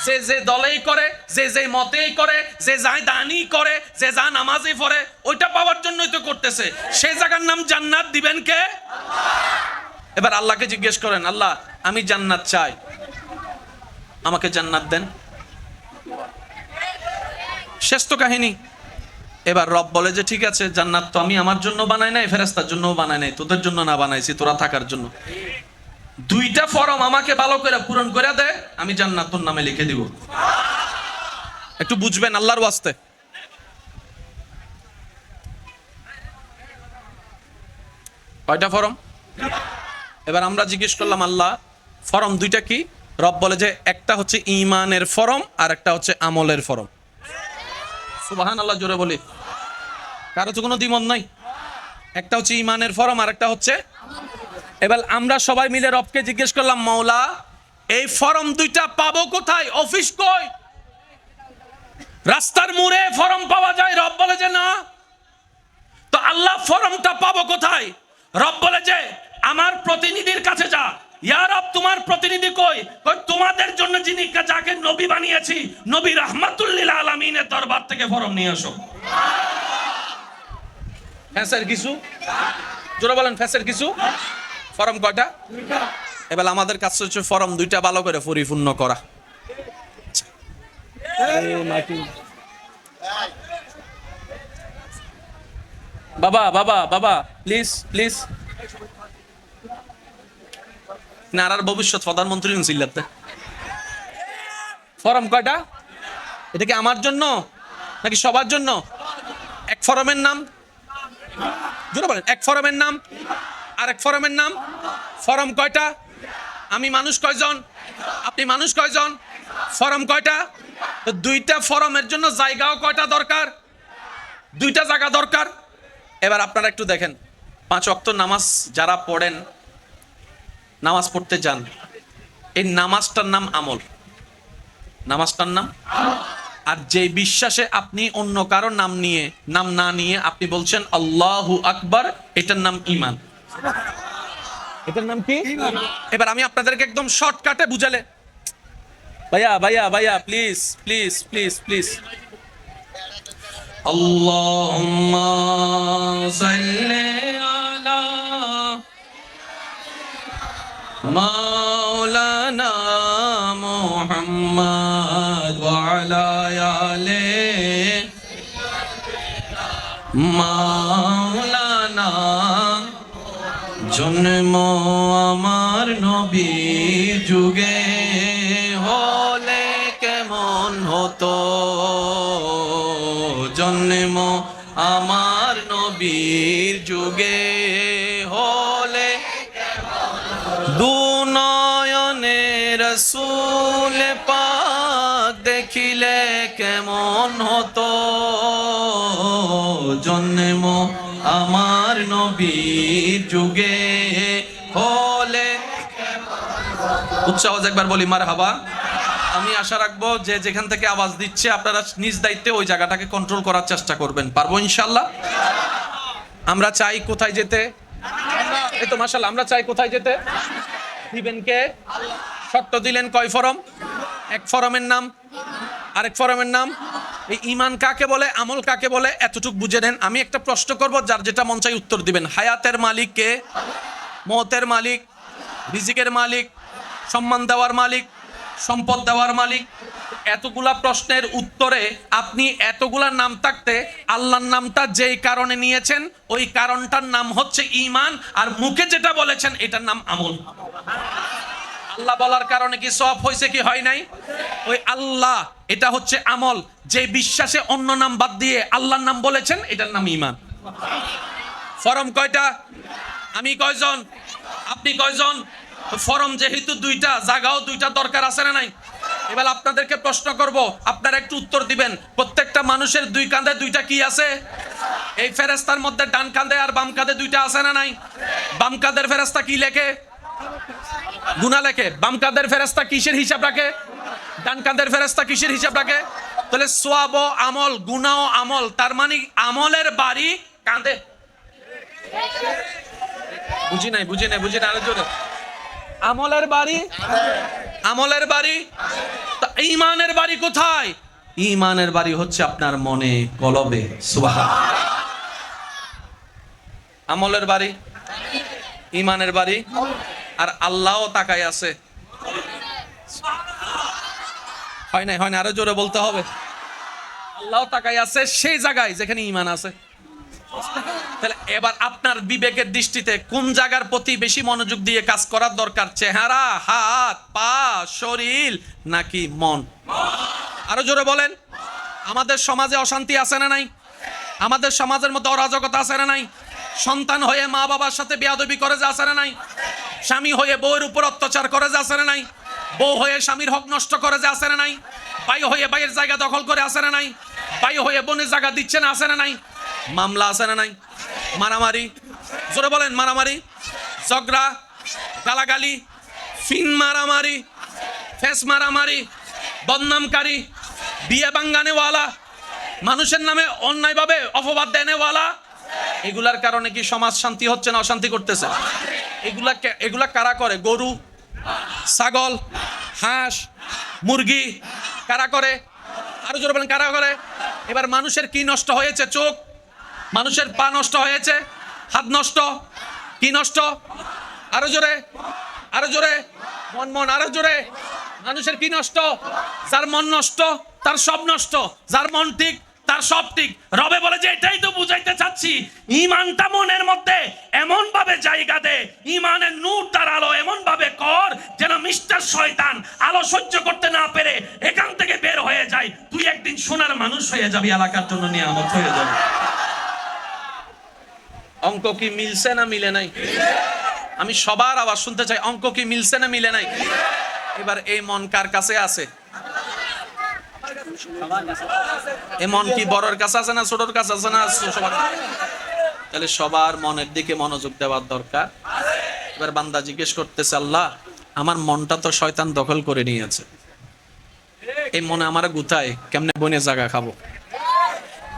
যে যে দলেই করে, যে যে মতেই করে, যে যাই দানই করে, যে যা নামাজই পড়ে, ওইটা পাওয়ার জন্যই তো করতেছে। সেই জায়গার নাম জান্নাত দিবেন কে? এবার আল্লাহকে জিজ্ঞেস করেন, আল্লাহ আমি জান্নাত চাই, আমাকে জান্নাত দেন। শেষ তো কাহিনী। এবার রব বলে যে ঠিক আছে, জান্নাত তো আমি আমার জন্য বানাই নাই, ফেরেশতার জন্যও বানাই নাই, তোদের জন্য না বানাইছি, তোরা থাকার জন্য। দুইটা ফরম আমাকে ভালো করে পূরণ করে দে, আমি জান্নাত তোর নামে লিখে দিব। একটু বুঝবেন আল্লাহর ওয়াস্তে। কয়টা ফরম? এবার আমরা জিজ্ঞেস করলাম আল্লাহ ফরম দুইটা কি? রব বলে যে একটা হচ্ছে ঈমানের ফরম আর একটা হচ্ছে আমলের ফরম। সুবহানাল্লাহ, জোরে বলি। কারো তো কোনো দ্বিমত নাই। একটা হচ্ছে ঈমানের ফরম আর একটা হচ্ছে। এবার আমরা সবাই মিলে রবকে জিজ্ঞেস করলাম, মাওলা এই ফরম দুইটা পাবো কোথায়? অফিস কই? রাস্তার মোড়ে ফরম পাওয়া যায়? রব বলে যে না। তো আল্লাহ ফরমটা পাবো কোথায়? রব বলে যে আমার প্রতিনিধির কাছে যা। ইয়া রব, তোমার প্রতিনিধি কই? কই তোমাদের জন্য যিনি যাকে নবী বানিয়েছি, নবী রাহমাতুল লিল আলামিনের দরবার থেকে ফরম নিয়ে আসো। হ্যাঁ স্যার, কিছু জোরে বলেন। ফ্যাসের কিছু ফরম কয়টা? এবার আমাদের কাছে হচ্ছে ফরম দুইটা ভালো করে পরিপূর্ণ করা। বাবা বাবা বাবা প্লিজ প্লিজ। নারার ভবিষ্যৎ প্রধানমন্ত্রী সিল্লাতে ফরম কয়টা? এটা কি আমার জন্য নাকি সবার জন্য? এক ফরমের নাম জোরে বলেন। এক ফরমের নাম আর এক ফরমের নাম। ফরম কয়টা? আমি মানুষ কয়জন? আপনি মানুষ কয়জন? ফরম কয়টা? দুইটা ফরমের জন্য জায়গাও কয়টা দরকার? দুইটা জায়গা দরকার। এবার আপনারা একটু দেখেন, 5 ওয়াক্ত নামাজ যারা পড়েন, নামাজ পড়তে যান, এই নামাজটার নাম আমল। নামাজটার নাম। আর যে বিশ্বাসে আপনি অন্য কারো নাম না নিয়ে আপনি বলছেন আল্লাহু আকবার, এটার নাম ঈমান। এটার নাম কি? এবার আমি আপনাদেরকে একদম শর্টকাটে বুঝালে, ভাইয়া ভাইয়া ভাইয়া প্লিজ প্লিজ প্লিজ প্লিজ। আল্লাহুম্মা সাল্লি আলা মাওলানা মুহাম্মদ ওয়া আলা আলি মাওলানা। জন্ম আমার নবীর যুগে হলে কেমন হতো, জন্ম আমার নবীর যুগে হলে দুনয়নে রাসূল পাক দেখিলে কেমন হতো, জন্ম আমার নবীর যুগে হলে। উচ্চ আওয়াজ একবার বলি মারহাবা। আমি আশা রাখবো যে যেখান থেকে আওয়াজ দিচ্ছে আপনারা নিজ দায়িত্বে ওই জায়গাটাকে কন্ট্রোল করার চেষ্টা করবেন। পারবো ইনশাআল্লাহ? আমরা চাই কোথায় যেতে? এই তো মাশাআল্লাহ, আমরা চাই কোথায় যেতে? দিবেন কে? শর্ত দিলেন কয় ফরম? এক ফরমের নাম আরেক ফরমের নাম। এই ঈমান কাকে বলে, আমল কাকে বলে, এতটুকু বুঝে নেন। আমি একটা প্রশ্ন করব, যার যেটা মন চাই উত্তর দিবেন। হায়াতের মালিক কে? মওতের মালিক, রিজিকের মালিক, সম্মান দেওয়ার মালিক, সম্পদ দেওয়ার মালিক। এতগুলা প্রশ্নের উত্তরে আপনি এতগুলা নাম থাকতে আল্লাহর নামটা যেই কারণে নিয়েছেন ওই কারণটার নাম হচ্ছে ঈমান, আর মুখে যেটা বলেছেন এটার নাম আমল। আল্লাহ বলার কারণে কি সওয়াব হয়েছে কি হয় নাই? ওই আল্লাহ, এটা হচ্ছে আমল। যে বিশ্বাসে অন্য নাম বাদ দিয়ে আল্লাহর নাম বলেছেন এটার নাম ঈমান। ফরম কয়টা? আমি কয়জন? আপনি কয়জন? ফরম যেহেতু দুইটা, জায়গাও দুইটা দরকার আছে না নাই? এবার আপনাদেরকে প্রশ্ন করব, আপনারা একটু উত্তর দিবেন। প্রত্যেকটা মানুষের দুই কাঁধে দুইটা কি আছে? এই ফেরেশতার মধ্যে ডান কাঁধে আর বাম কাঁধে দুইটা আছে না নাই? বাম কাঁধের ফেরেশতা কি লেখে? গুনাহ লেখে। বাম কাঁধের ফেরেশতা কিসের হিসাব রাখে? ডান কাঁধের ফেরেশতা কিসের হিসাব রাখে? তাহলে সওয়াব ও আমল, গুনাহ ও আমল, তার মানে আমলের বাড়ি কাঁধে। বুঝি নাই আরো জোরে। আমলের বাড়ি, আমলের বাড়ি। তা ঈমানের বাড়ি কোথায়? ঈমানের বাড়ি হচ্ছে আপনার মনে, কলবে। সুবহানাল্লাহ। আমলের বাড়ি, ইমানের বাড়ি, আর আল্লাহও তাকায় আছে। হয় নাই, আরো জোরে বলতে হবে। আল্লাহ তাকায় আছে সেই জায়গায় যেখানে ইমান আছে। তাহলে এবার আপনার বিবেকের দৃষ্টিতে কোন জায়গার প্রতি বেশি মনোযোগ দিয়ে কাজ করার দরকার? চেহারা, হাত, পা, শরীর নাকি মন? আরো জোরে বলেন। আমাদের সমাজে অশান্তি আছে না নাই? আমাদের সমাজের মধ্যে অরাজকতা আছে না নাই? সন্তান হয়ে মা বাবার সাথে বেয়াদবি করে যে আছে না নাই? স্বামী হয়ে বউয়ের উপর অত্যাচার করে যে আছে না নাই? বউ হয়ে স্বামীর হক নষ্ট করে যে আছে না নাই? ভাই হয়ে ভাইয়ের জায়গা দখল করে আছে না নাই? ভাই হয়ে বোনের জায়গা দিচ্ছে না আছে না নাই? মামলা আছে না নাই? মারামারি, জোরে বলেন, মারামারি, ঝগড়া, গালাগালি, ফিন মারামারি, ফেস মারামারি, বদনামকারী, বিয়ে ভাঙ্গানেওয়ালা, মানুষের নামে অন্যায়ভাবে অপবাদ দেনেওয়ালা, এগুলার কারণে কি সমাজ শান্তি হচ্ছে না অশান্তি করতেছে? এগুলা কারা করে? গরু, ছাগল, হাঁস, মুরগি কারা করে? আরো জোরে বলেন, কারা করে? এবার মানুষের কি নষ্ট হয়েছে? চোখ, মানুষের পা নষ্ট হয়েছে, হাত নষ্ট, কি নষ্ট? আরো জোরে, আরো জোরে, মন, আরো জোরে। মানুষের কি নষ্ট? যার মন নষ্ট তার সব নষ্ট, যার মন ঠিক তার সব ঠিক। রবে বলে যে এটাই তো বুঝাইতে চাচ্ছি, ইমানটা মনের মধ্যে এমন ভাবে জায়গা দে, ইমানের নূর তার আলো এমন ভাবে কর যেন মিস্টার শয়তান আলো সহ্য করতে না পেরে এখান থেকে বের হয়ে যায়। তুই একদিন সোনার মানুষ হয়ে যাবি, এলাকার জন্য নিয়ামত হয়ে যাবে। অঙ্ক কি মিলছে না মিলে নাই? আমি সবার আওয়াজ শুনতে চাই, অঙ্ক কি মিলছে না মিলে নাই? এবার এই মন কার কাছে আছে? এই মন কি বড়র কাছে আছে না ছোটর কাছে আছে না সবার? তাহলে সবার মনের দিকে মনোযোগ দেওয়ার দরকার। এবার বান্দা জিজ্ঞেস করতেছে, আল্লাহ আমার মনটা তো শয়তান দখল করে নিয়েছে, এই মনে আমারে গুতায় কেমনে বনে জায়গা খাবো?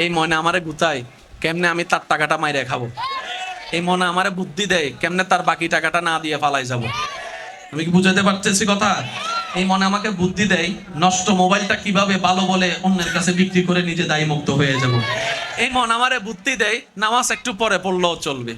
এই মনে আমারে গুতায় কেমনে আমি তার টাকাটা মাইরে খাবো? এই মনে আমারে বুদ্ধি দেয় কেমনে তার বাকি টাকাটা না দিয়ে ফালাই যাব? আমি কি বুঝাতে পারতেছি কথা? এই মনে আমাকে বুদ্ধি দেয় নষ্ট মোবাইলটা কিভাবে ভালো বলে অন্যের কাছে বিক্রি করে নিজে দায়ী মুক্ত হয়ে যাব। এই মন আমারে বুদ্ধি দেয় নামাজ একটু পরে পড়লেও চলবে।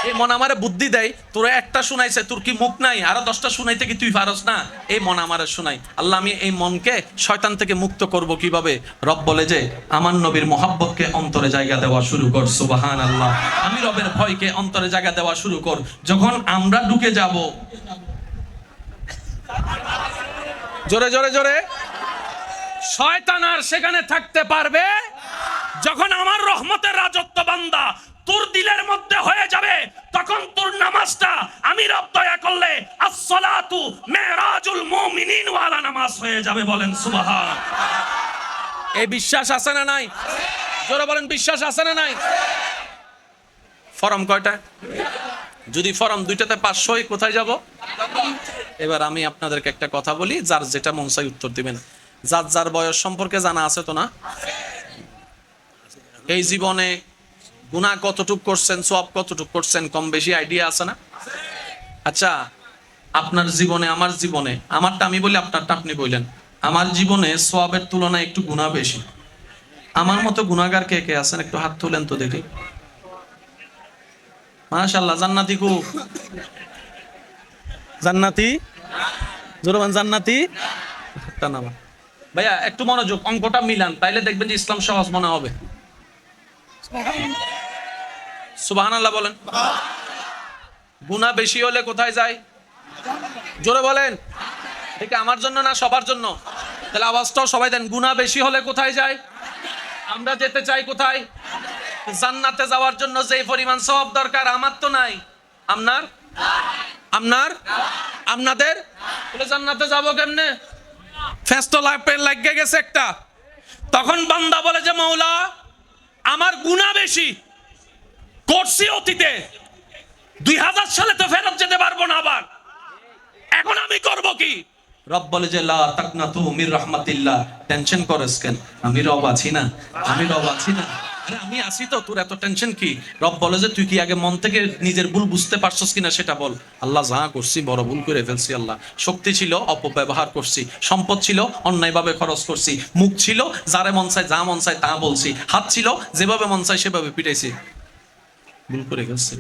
এই মন আমারে বুদ্ধি দেয় তোরা একটা শুনাইছে, তোর কি মুখ নাই, আরো 10টা শুনাইতে কি তুই পারস না? এই মন আমারে শুনাই। আল্লাহ আমি এই মনকে শয়তান থেকে মুক্ত করব কিভাবে? রব বলে যে আমার নবীর মোহাব্বতকে অন্তরে জায়গা দেওয়া শুরু কর। সুবহানাল্লাহ। আমি রবের ভয়কে অন্তরে জায়গা দেওয়া শুরু কর। যখন আমরা ঢুকে যাব, জোরে জোরে জোরে, শয়তান আর সেখানে থাকতে পারবে? যখন আমার রহমতের রাজত্ব বান্দা তোর দিলের মধ্যে হয়ে যাবে, তখন তোর নামাজটা আমি রব দয়া করলে আসসালাতু মেরাজুল মুমিনিন ওয়ালা নামাজ হয়ে যাবে। বলেন সুবহান। এই বিশ্বাস আছে না নাই? জোরে বলেন, বিশ্বাস আছে না নাই? ফরম কয়টা? যদি ফরম 2টাতে 500 হয় কোথায় যাব? এবার আমি আপনাদেরকে একটা কথা বলি, যার যেটা মন চাই উত্তর দিবেন। যার যার বয়স সম্পর্কে জানা আছে তো না? এই জীবনে গুনাহ কতটুক করছেন, সওয়াব কতটুক করছেন, কম বেশি আইডিয়া আছে না? আচ্ছা, আপনার জীবনে আমার জীবনে, আমারটা আমি বলি আপনারটা আপনি বললেন। আমার জীবনে সওয়াবের তুলনায় একটু গুনাহ বেশি। আমার মতো গুনাহগার কে কে আছেন একটু হাত তুলেন তো দেখি। মাশাআল্লাহ, জান্নাতি কো? জান্নাতি জোরবান, জান্নাতি একটা নামা। ভাইয়া একটু মনোযোগ, অঙ্কটা মিলান, তাইলে দেখবেন যে ইসলাম সহজ মনে হবে। সুবহানাল্লাহ বলেন। গুনাহ বেশি হলে কোথায় যায়? জোরে বলেন। ঠিক আমার জন্য না সবার জন্য? তাহলে আওয়াজটাও সবাই দেন। গুনাহ বেশি হলে কোথায় যায়? আমরা যেতে চাই কোথায়? জান্নাতে যাওয়ার জন্য যে পরিমাণ সওয়াব দরকার আমার তো নাই, আপনার, আপনার, আপনাদের। তাহলে জান্নাতে যাব কেমনে? ফেস্টো লাগে গেছে একটা। তখন বান্দা বলে যে মাওলা আমার গুনাহ বেশি করছি অতীতে, 2000 সালে তো ফেরত যেতে পারবো না, আবার এখন আমি করব কি? রব বলে যে লা তাকনাতু মির রাহমাতিল্লাহ। টেনশন করিস কেন? আমি রব আছি না, আমি রব আছি না। আরে আমি আছি তো, তোর এত টেনশন কি? রব বলে যে তুই কি আগে মন থেকে নিজের ভুল বুঝতে পারছস কিনা সেটা বল। আল্লাহ যা করছি বড় ভুল করে ফেলছি। আল্লাহ শক্তি ছিল অপব্যবহার করছি, সম্পদ ছিল অন্যায়ভাবে খরচ করছি, মুখ ছিল যারে মন চায় যা মন চায় তা বলছি, হাত ছিল যেভাবে মন চায় সেভাবে পিটাইছি, ভুল করে গেছি।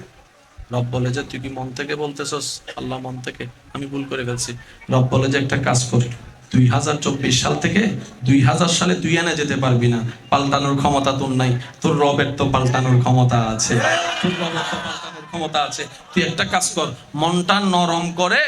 রব বলে যে তুই কি মন থেকে বলতেছস? আল্লাহ মন থেকে, আমি ভুল করে ফেলছি। রব বলে যে একটা কাজ কর, 2024 সাল থেকে 2000 সালে তুই এনে যেতে পারবি না, পাল্টানোর ক্ষমতা তোর নাই, তোর রবের তো পাল্টানোর ক্ষমতা আছে, তোর রবের তো পাল্টানোর ক্ষমতা আছে। তুই একটা কাজ কর, মনটা নরম করে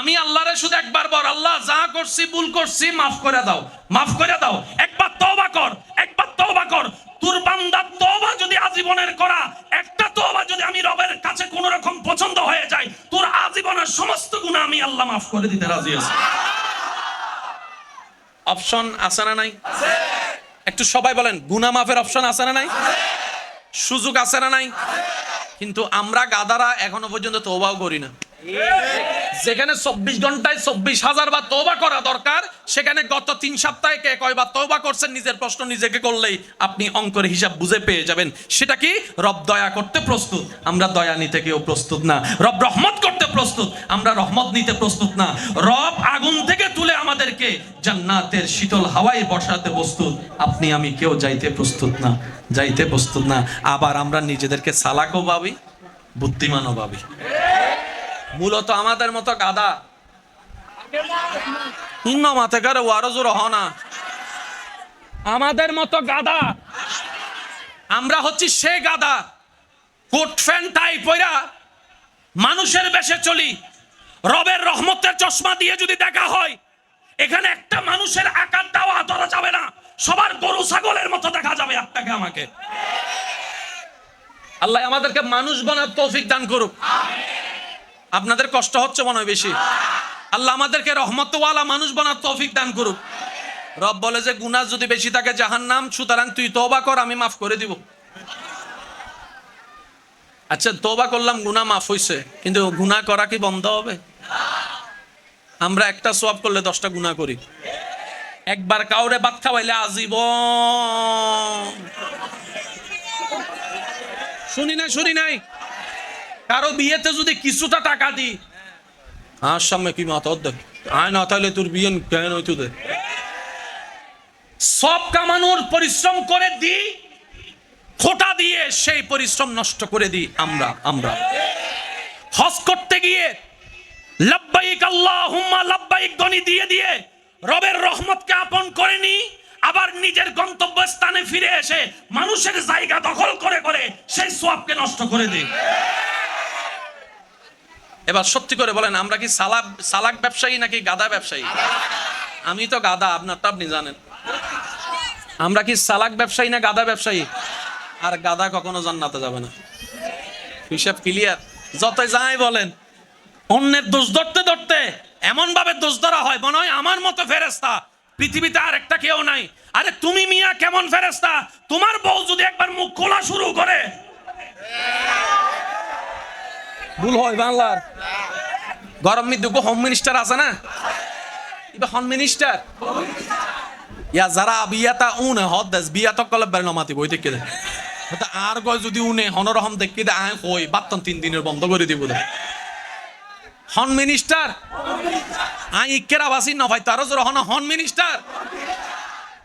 আমি আল্লাহরে শুধু একবার বল, আল্লাহ যা করছি ভুল করছি মাফ করে দাও, মাফ করে দাও। একবার তওবা কর, একবার তওবা কর। তোর বান্দার তওবা যদি আজীবনের করা, একটা তওবা যদি আমি রবের কাছে কোন রকম পছন্দ হয়ে যায়, তোর আজীবনের সমস্ত গুনাহ আমি আল্লাহ মাফ করে দিতে রাজি আছি। অপশন আছে না নাই? আছে। একটু সবাই বলেন, গুনাহ মাফের অপশন আছে না নাই? সুযোগ আছে না নাই? কিন্তু আমরা গাদারা এখনো পর্যন্ত তওবাও করি না। যেখানে 24 ঘন্টায় 24,000 বার তওবা করা দরকার, সেখানে গত 3 সপ্তাহে কে কয়বার তওবা করছেন নিজের প্রশ্ন নিজেকে করলেই আপনি অঙ্কের হিসাব বুঝে পেয়ে যাবেন। সেটা কি? রব দয়া করতে প্রস্তুত, আমরা দয়া নিতে কেউ প্রস্তুত না। রব রহমত করতে প্রস্তুত, আমরা রহমত নিতে প্রস্তুত না। রব আগুন থেকে তুলে আমাদেরকে জান্নাতের শীতল হাওয়ায় বসাতে প্রস্তুত, আপনি আমি কেউ যাইতে প্রস্তুত না, যাইতে প্রস্তুত না। আবার আমরা নিজেদেরকে চালাকও ভাবি, বুদ্ধিমানও ভাবি। মূলত আমাদের মতো গাদা আমাদের মতো গাদা, আমরা হচ্ছি সে গাদা কোট ফ্যান টাই পয়রা মানুষের বেশে চলি। রবের রহমতের চশমা দিয়ে যদি দেখা হয়, এখানে একটা মানুষের আকার দেওয়া ধরা যাবে না, সবার গরু ছাগলের মতো দেখা যাবে আপনাকে আমাকে। আল্লাহ আমাদেরকে মানুষ বানার তৌফিক দান করুক। আপনাদের কষ্ট হচ্ছে মনে হয় বেশি। আল্লাহ আমাদেরকে রহমতওয়ালা মানুষ বানার তৌফিক দান করুক। রব বলে যে গুনাহ যদি বেশি থাকে জাহান্নাম, সুতরাং তুই তওবা কর, আমি মাফ করে দিব। আচ্ছা, তওবা করলাম, গুনাহ মাফ হইছে, কিন্তু গুনাহ করা কি বন্ধ হবে? আমরা একটা সওয়াব করলে 10টা গুনাহ করি। একবার কাউরে ভাত খাওয়াইলে আজীবন। শুনি নাই কারো বিয়েতে যদি কিছুটা টাকা দি, আর সামনে কি মাথা অর্ধেক আয় না, তাহলে তোর বিয়ে কেন হইতো? সব কামানোর পরিশ্রম করে দি, খোটা দিয়ে সেই পরিশ্রম নষ্ট করে দিই আমরা। হজ করতে গিয়ে লাব্বাইক আল্লাহুম্মা লাব্বাইক ধ্বনি দিয়ে রবের রহমতকে আপন করে নি, আবার নিজের গন্তব্যস্থানে ফিরে এসে মানুষের জায়গা দখল করে সেই সওয়াবকে নষ্ট করে দিই। এবার সত্যি করে বলেন, আমরা কি সালাক ব্যবসায়ী নাকি গাদা ব্যবসায়ী? আমি তো গাদা, আপনারটা আপনি জানেন। আমরা কি সালাক ব্যবসায়ী না গাদা ব্যবসায়ী? আর গাদা কখনো জান্নাতে যাবে না, হিসাব ক্লিয়ার। যতই যাই বলেন, অন্যের দোষ ধরতে এমন ভাবে দোষ ধরা হয় মনে হয় আমার মতো ফেরেশতা পৃথিবীতে আর একটা কেউ নাই। আরে তুমি মিয়া কেমন ফেরেশতা? তোমার বউ যদি একবার মুখ খোলা শুরু করে, ভুল হয় বাংলার। গরম মৃত্যু হোম মিনিস্টার আছে না, হোম মিনিস্টার ইয়া যারা বিয়াতা উনে হদ দেশ বিয়াতক কলে বের নমাতি বই দেখে দেয় আর গয় যদি উনে হনরহম দেখে দেয় আয় কই বাত্তন 3 দিনের বন্ধ করে দিব। হন মিনিস্টার আই ইকেরা বাসি নভাই তারও জোর হন মিনিস্টার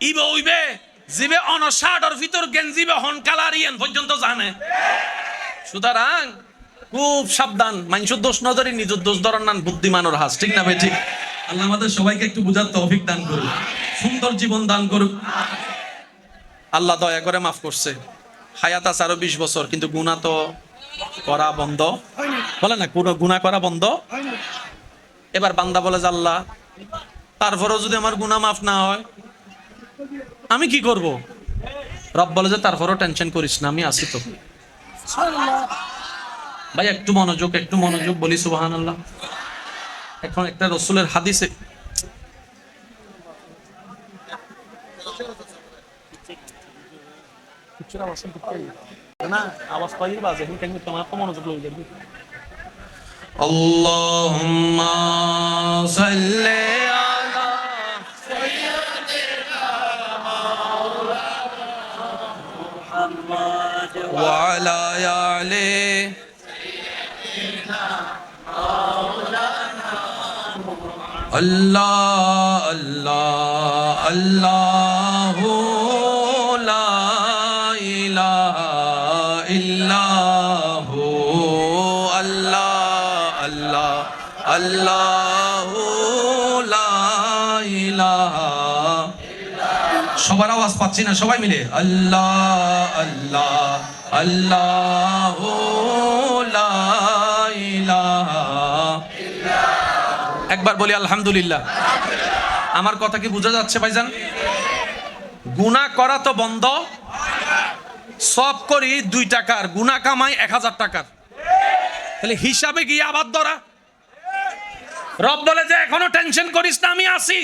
ইবে উইবে জিবে অনশাডর ভিতর গেঞ্জিবে হন কালারিয়ান পর্যন্ত জানে। সুতরাং খুব সাবধান, মানুষের দোষ নজরে নিজের দোষ ধরার নান বুদ্ধিমানের হাস, ঠিক না ভাই? ঠিক। আল্লাহ আমাদের সবাইকে একটু বুঝার তৌফিক দান করুক, সুন্দর জীবন দান করুক। আল্লাহ দয়া করে মাফ করছে, হায়াত আছে আরো 20 বছর, কিন্তু গুনাহ তো করা বন্ধ বলে না, কোনো গুনাহ করা বন্ধ। এবার বান্দা বলে যে আল্লাহ, তারপরেও যদি আমার গুনাহ মাফ না হয় আমি কি করব? রব বলে যে তারপরেও টেনশন করিস না, আমি আছি তো। ভাই একটু মনোযোগ বলি সুবহানাল্লাহ। এখন একটা রাসূলের হাদিসে আল্লাহুম্মা সাল্লি আলা সাইয়্যিদিনা মাওলানা মুহাম্মদ ওয়া আলা আলি সাইয়্যিদিনা মাওলানা মুহাম্মদ। আল্লাহ আল্লাহ আল্লাহু লা ইলাহা ইল্লাহু আল্লাহ আল্লাহু লা ইলাহা। সবার আওয়াজ পাচ্ছি না, সবাই মিলে আল্লাহ আল্লাহ আল্লাহু লা ইলাহা। একবার বলি আলহামদুলিল্লাহ। আমার কথা কি বোঝা যাচ্ছে ভাইজান? গুনাহ করা তো বন্ধ, সব করি 2 টাকার, গুনাহ কামাই 1000 টাকার, তাহলে হিসাবে গিয়ে আবার ধরা। রব বলে যে এখনো টেনশন করিস না, আমি আছি।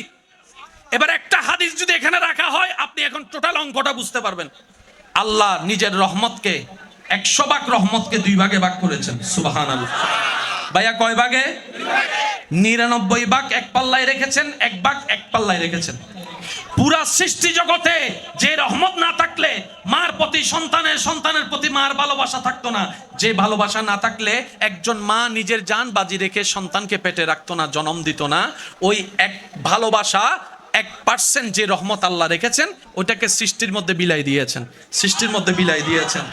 এবার একটা হাদিস যদি এখানে রাখা হয়, আপনি এখন টোটাল অঙ্কটা বুঝতে পারবেন। আল্লাহ নিজের রহমতকে 100 ভাগ রহমতকে 2 ভাগে ভাগ করেছেন। সুবহানাল্লাহ। ভাইয়া কয় ভাগে? 99 ভাগ এক পাল্লায় রেখেছেন, 1 ভাগ এক পাল্লায় রেখেছেন। পুরা সৃষ্টি জগতে যে রহমত না থাকলে মার প্রতি সন্তানের, সন্তানের প্রতি মার ভালোবাসা থাকতো না, যে ভালোবাসা না থাকলে একজন মা নিজের জান বাজি রেখে সন্তানকে পেটে রাখতো না, জন্ম দিত না। ওই এক ভালোবাসা 1% যে রহমত আল্লাহ রেখেছেন, ওটাকে সৃষ্টির মধ্যে বিলাই দিয়েছেন, সৃষ্টির মধ্যে বিলাই দিয়েছেন।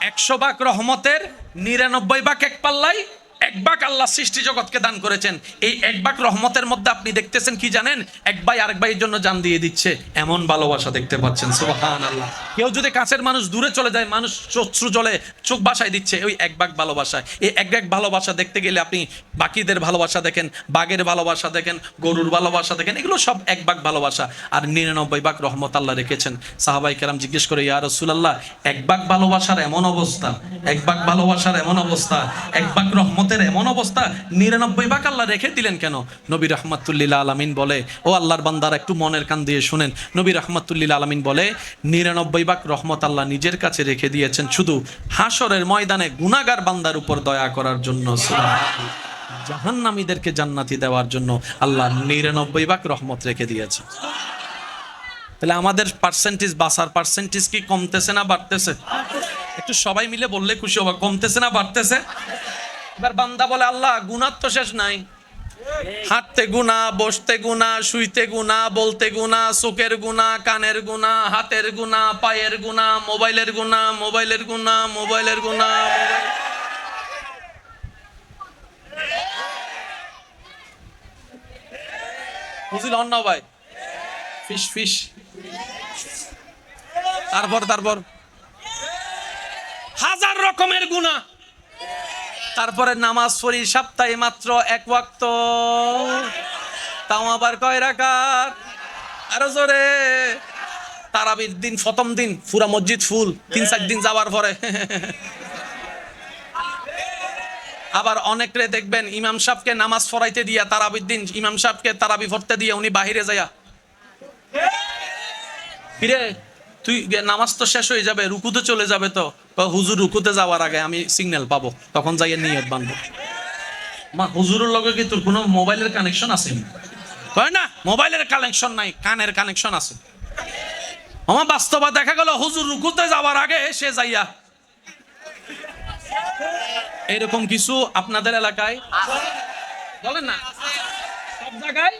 100 ভাগ রহমতের 99 ভাগ এক পাল্লায়, 1 ভাগ আল্লাহ সৃষ্টি জগৎকে দান করেছেন। এই 1 ভাগ রহমতের মধ্যে আপনি দেখতেছেন কি জানেন? এক ভাই আরেক ভাইয়ের জন্য জান দিয়ে দিচ্ছে, এমন ভালোবাসা দেখতে পাচ্ছেন। সুবহানাল্লাহ। কেউ যদি কাছের মানুষ দূরে চলে যায়, মানুষ চক্ষু জলে চোখ বাসায় দিচ্ছে, ওই 1 ভাগ ভালোবাসা। এই 1 ভাগ ভালোবাসা দেখতে গেলে আপনি বাকিদের ভালোবাসা দেখেন, বাঘের ভালোবাসা দেখেন, গরুর ভালোবাসা দেখেন, এগুলো সব 1 ভাগ ভালোবাসা। আর 99 ভাগ রহমত আল্লাহ রেখেছেন। সাহাবায়ে কেরাম জিজ্ঞেস করে, ইয়া রাসূলুল্লাহ, 1 ভাগ ভালোবাসার এমন অবস্থা, 1 ভাগ ভালোবাসার এমন অবস্থা, 1 ভাগ রহমতের এমন অবস্থা, 99 ভাগ আল্লাহ রেখে দিলেন কেন? নবী রাহমাতুল্লিল আলামিন বলে, ও আল্লাহর বান্দারা একটু মনের কান দিয়ে শুনেন। নবী রাহমাতুল্লিল আলামিন বলে, 99 ভাগ রহমত আল্লাহ নিজের কাছে রেখে দিয়েছেন শুধু হাসরের ময়দানে গুনাহগার বান্দার উপর দয়া করার জন্য। সুবহানাল্লাহ। জাহান্নামীদেরকে জান্নাতি দেওয়ার জন্য আল্লাহ 99 ভাগ রহমত রেখে দিয়েছেন। তাহলে আমাদের পার্সেন্টেজ, বাঁচার পার্সেন্টেজ কি কমতেছে না বাড়তেছে? একটু সবাই মিলে বললে খুশি হবা। কমতেছে না বাড়তেছে? এবার বান্দা বলে, আল্লাহ গুনাহ তো শেষ নাই, হাঁটতে গুনাহ, বসতে গুনাহ, শুইতে গুনাহ, বলতে গুনাহ, চোখের গুনাহ, কানের গুনাহ, হাতের গুনাহ, পায়ের গুনাহ, মোবাইলের গুনাহ, মোবাইলের গুনাহ, মোবাইলের গুনাহ। বুঝিল না ভাই? ফিস ফিস। তারপর হাজার রকমের গুনাহ। তারপরে নামাজ পড়ি সপ্তাহে মাত্র 1 ওয়াক্ত, তাও আবার কয় রাকাত? আরো জোরে। তারাবির দিন, প্রথম দিন পুরা মসজিদ ফুল, 3-4 দিন যাওয়ার পরে। আবার অনেকরে দেখবেন ইমাম সাহেবকে নামাজ পড়াইতে দিয়া, তারাবির দিন ইমাম সাহেবকে তারাবি পড়তে দিয়া উনি বাহিরে যায়া, ফিরে তুই নামাজ তো শেষ হয়ে যাবে, রুকুতে চলে যাবে, তো হুজুর রুকুতে যাওয়ার আগে আমি সিগন্যাল পাবো, তখন যাইয়ে নিয়ত বানবো। মা হুজুরের লগে কি তোর কোনো মোবাইলের কানেকশন আছে? কয় না, মোবাইলের কানেকশন নাই, কানের কানেকশন আছে। আমার বাস্তবা দেখা গেল হুজুর রুকুতে যাওয়ার আগে সে যাইয়া। এরকম কিছু আপনাদের এলাকায় বলেন না? সব জায়গায়।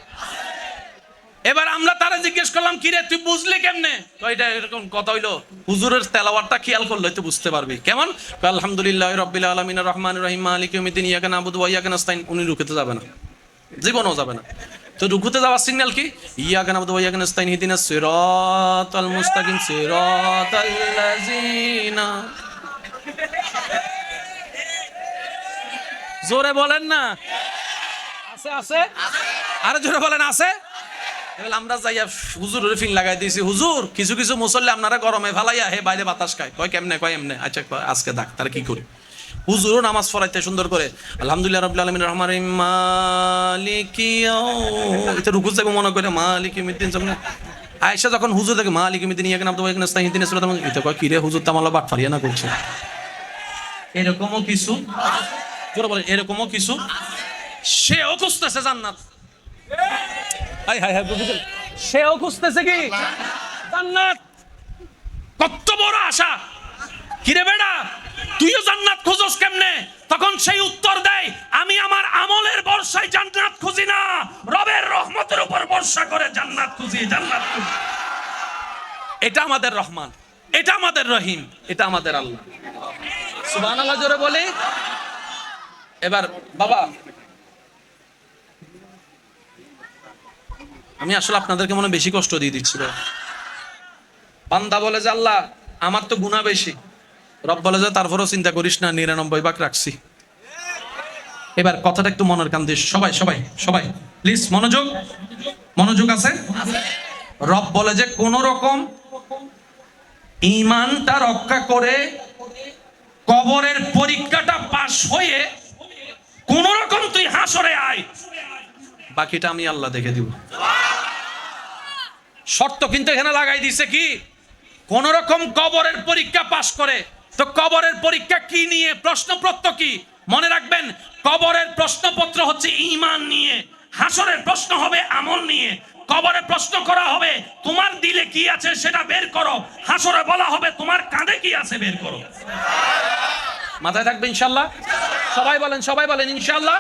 এবার আমরা তারা জিজ্ঞেস করলাম, কিরে তুই বুঝলি কেমনে? এটা এরকম কথা হইলো, হুজুরের তেলাওয়াতটা খেয়াল করলে তুই বুঝতে পারবি। কেমন? আলহামদুলিল্লাহ রাব্বিল আলামিন আর রহমানির রহিম মালিকি ইয়াউমিদ্দিন ইয়্যাকা না'বুদু ওয়া ইয়্যাকা নাস্তাইন। উনি রুকুতে যাবে না, জীবনও যাবে না। তো রুকুতে যাওয়ার সিগন্যাল কি? ইয়্যাকা না'বুদু ওয়া ইয়্যাকা নাস্তাইন ইহদিনাস সিরাতাল মুস্তাকিম সিরাতাল লাযিনা। জোরে বলেন না? আছে আছে? আরে জোরে বলেন আছে? আমরা যাইয়া হুজুরের ফিং লাগাই দিয়েছি। হুজুর, কিছু কিছু মুসল্লি আপনারা গরমে ফালাইয়া হে বাইরে বাতাস খায়। কয় কেমনে? কয় এমনে। আচ্ছা আজকে ডাক্তার কি করি? হুজুরও নামাজ পড়াইতে সুন্দর করে আলহামদুলিল্লাহ রাব্বিল আলামিন রহমানির রহিম মালিকি এটা রুকু যাবে মনে করে মালিকি মিদ্দিন সামনে আয়েশা যখন হুজুর দেখে মালিকি মিদ্দিন ইয়াকা নাম তো ওয়াইকা নাস্তাইন ইহদিনাস সিরাতাল মুস্তাকিম, এটা কয় কি রে হুজুর তামালা বাট ফারিয়া না করছে। এরকমও কিছু, জোরে বলেন, এরকমও কিছু সেও খুঁজতেছে জান্নাত। বুঝেছেন? সেও খুঁজতেছে কি? জান্নাত। কত বড় আশা! কিরে বেটা, তুইও জান্নাত খুঁজস কেমনে? তখন সেই উত্তর দেয়, আমি আমার আমলের বর্ষায় জান্নাত খুঁজি না, রবের রহমতের উপর বর্ষা করে জান্নাত খুঁজি, জান্নাত খুঁজি। এটা আমাদের রহমান, এটা আমাদের রহিম, এটা আমাদের আল্লাহ। সুবহানাল্লাহ জোরে বলি। এবার বাবা, আমি আসলে আপনাদেরকে মনে হয় বেশি কষ্ট দিয়ে দিচ্ছি। বান্দা বলে যে আল্লাহ আমার তো গুনাহ বেশি, রব বলে যে তারপরও চিন্তা করিস না, 99 ভাগ রাখছি। এবার কথাটা একটু মনের কান দিয়ে সবাই সবাই সবাই প্লিজ মনোযোগ, মনোযোগ আছে। রব বলে যে কোন রকম ঈমানটা রক্ষা করে কবরের পরীক্ষাটা পাশ হয়ে কোন রকম তুই হাসরে আয়, বাকিটা আমি আল্লাহ দেখে দিব। শর্ত কিন্তু এখানে লাগাই দিছে কি, কোন রকম কবরের পরীক্ষা পাশ করে। তো কবরের পরীক্ষা কি নিয়ে, প্রশ্নপত্র কি? মনে রাখবেন, কবরের প্রশ্নপত্র হচ্ছে ঈমান নিয়ে, হাসরের প্রশ্ন হবে আমল নিয়ে। কবরে প্রশ্ন করা হবে তোমার দিলে কি আছে সেটা বের করো, হাসরে বলা হবে তোমার কাঁধে কি আছে বের করো। মাথায় থাকবে ইনশাআল্লাহ। সবাই বলেন, সবাই বলেন ইনশাআল্লাহ।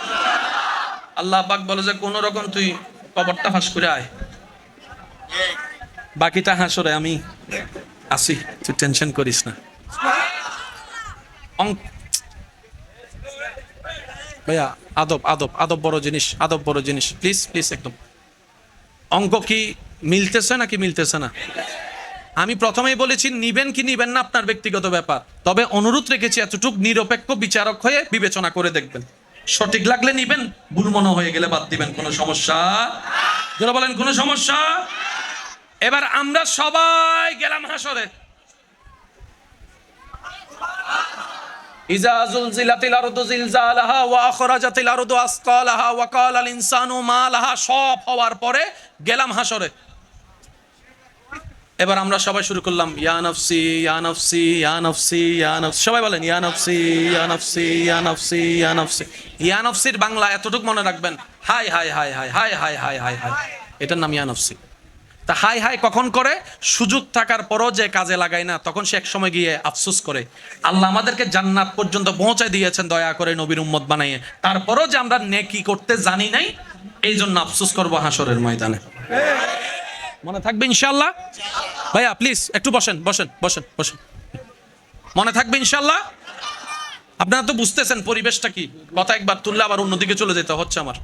আল্লাহ পাক বলে যে কোন রকম তুই কবরটা ফাঁস করে আয়, বাকিটা হাসরে আমি আসি, তুই টেনশন করিস না। ভাইয়া আদব আদব আদব বড় জিনিস, আদব বড় জিনিস, প্লিজ প্লিজ একদম। অঙ্ক কি মিলতেছে নাকি মিলতেছে না? আমি প্রথমেই বলেছি নিবেন কি নিবেন না আপনার ব্যক্তিগত ব্যাপার, তবে অনুরোধ রেখেছি এতটুক নিরপেক্ষ বিচারক হয়ে বিবেচনা করে দেখবেন। সঠিক লাগলে নিবেন, ভুল মনে হয়ে গেলে বাদ দিবেন, কোনো সমস্যা? যারা বলেন কোনো সমস্যা? এবার আমরা সবাই গেলাম হাসরে। ইজা জুলজিলাতিল আরদু জিলজালাহা ওয়া আখরাজাতিল আরদু আসকালাহা ওয়া ক্বালাল ইনসানু মা লাহা, সব হওয়ার পরে গেলাম হাসরে। এবার আমরা সবাই শুরু করলাম ইয়া নফসি ইয়া নফসি ইয়া নফসি ইয়া নফসি, সবাই বলেন ইয়া নফসি ইয়া নফসি ইয়া নফসি ইয়া নফসি। ইয়া নফসির বাংলা এতটুকু মনে রাখবেন, হাই হাই হাই হাই হাই হাই হাই হাই হাই, এটার নাম ইয়া নফসি। তা হাই হাই কখন করে? সুযোগ থাকার পরও যে কাজে লাগায় না, তখন সে এক সময় গিয়ে আফসোস করে। আল্লাহ আমাদেরকে জান্নাত পর্যন্ত পৌঁছায় দিয়েছেন দয়া করে নবীর উম্মত বানাইয়ে, তারপরও যে আমরা নেকি করতে জানি নাই, এই জন্য আফসোস করবো হাসরের ময়দানে। মনে থাকবে ইনশাআল্লাহ? ভাইয়া প্লিজ একটু বসেন বসেন বসেন বসেন, মনে থাকবে ইনশাআল্লাহ? আপনারা তো বুঝতেছেন পরিবেশটা কি, কথা একবার তুললে আবার অন্যদিকে চলে যেতে হচ্ছে আমার।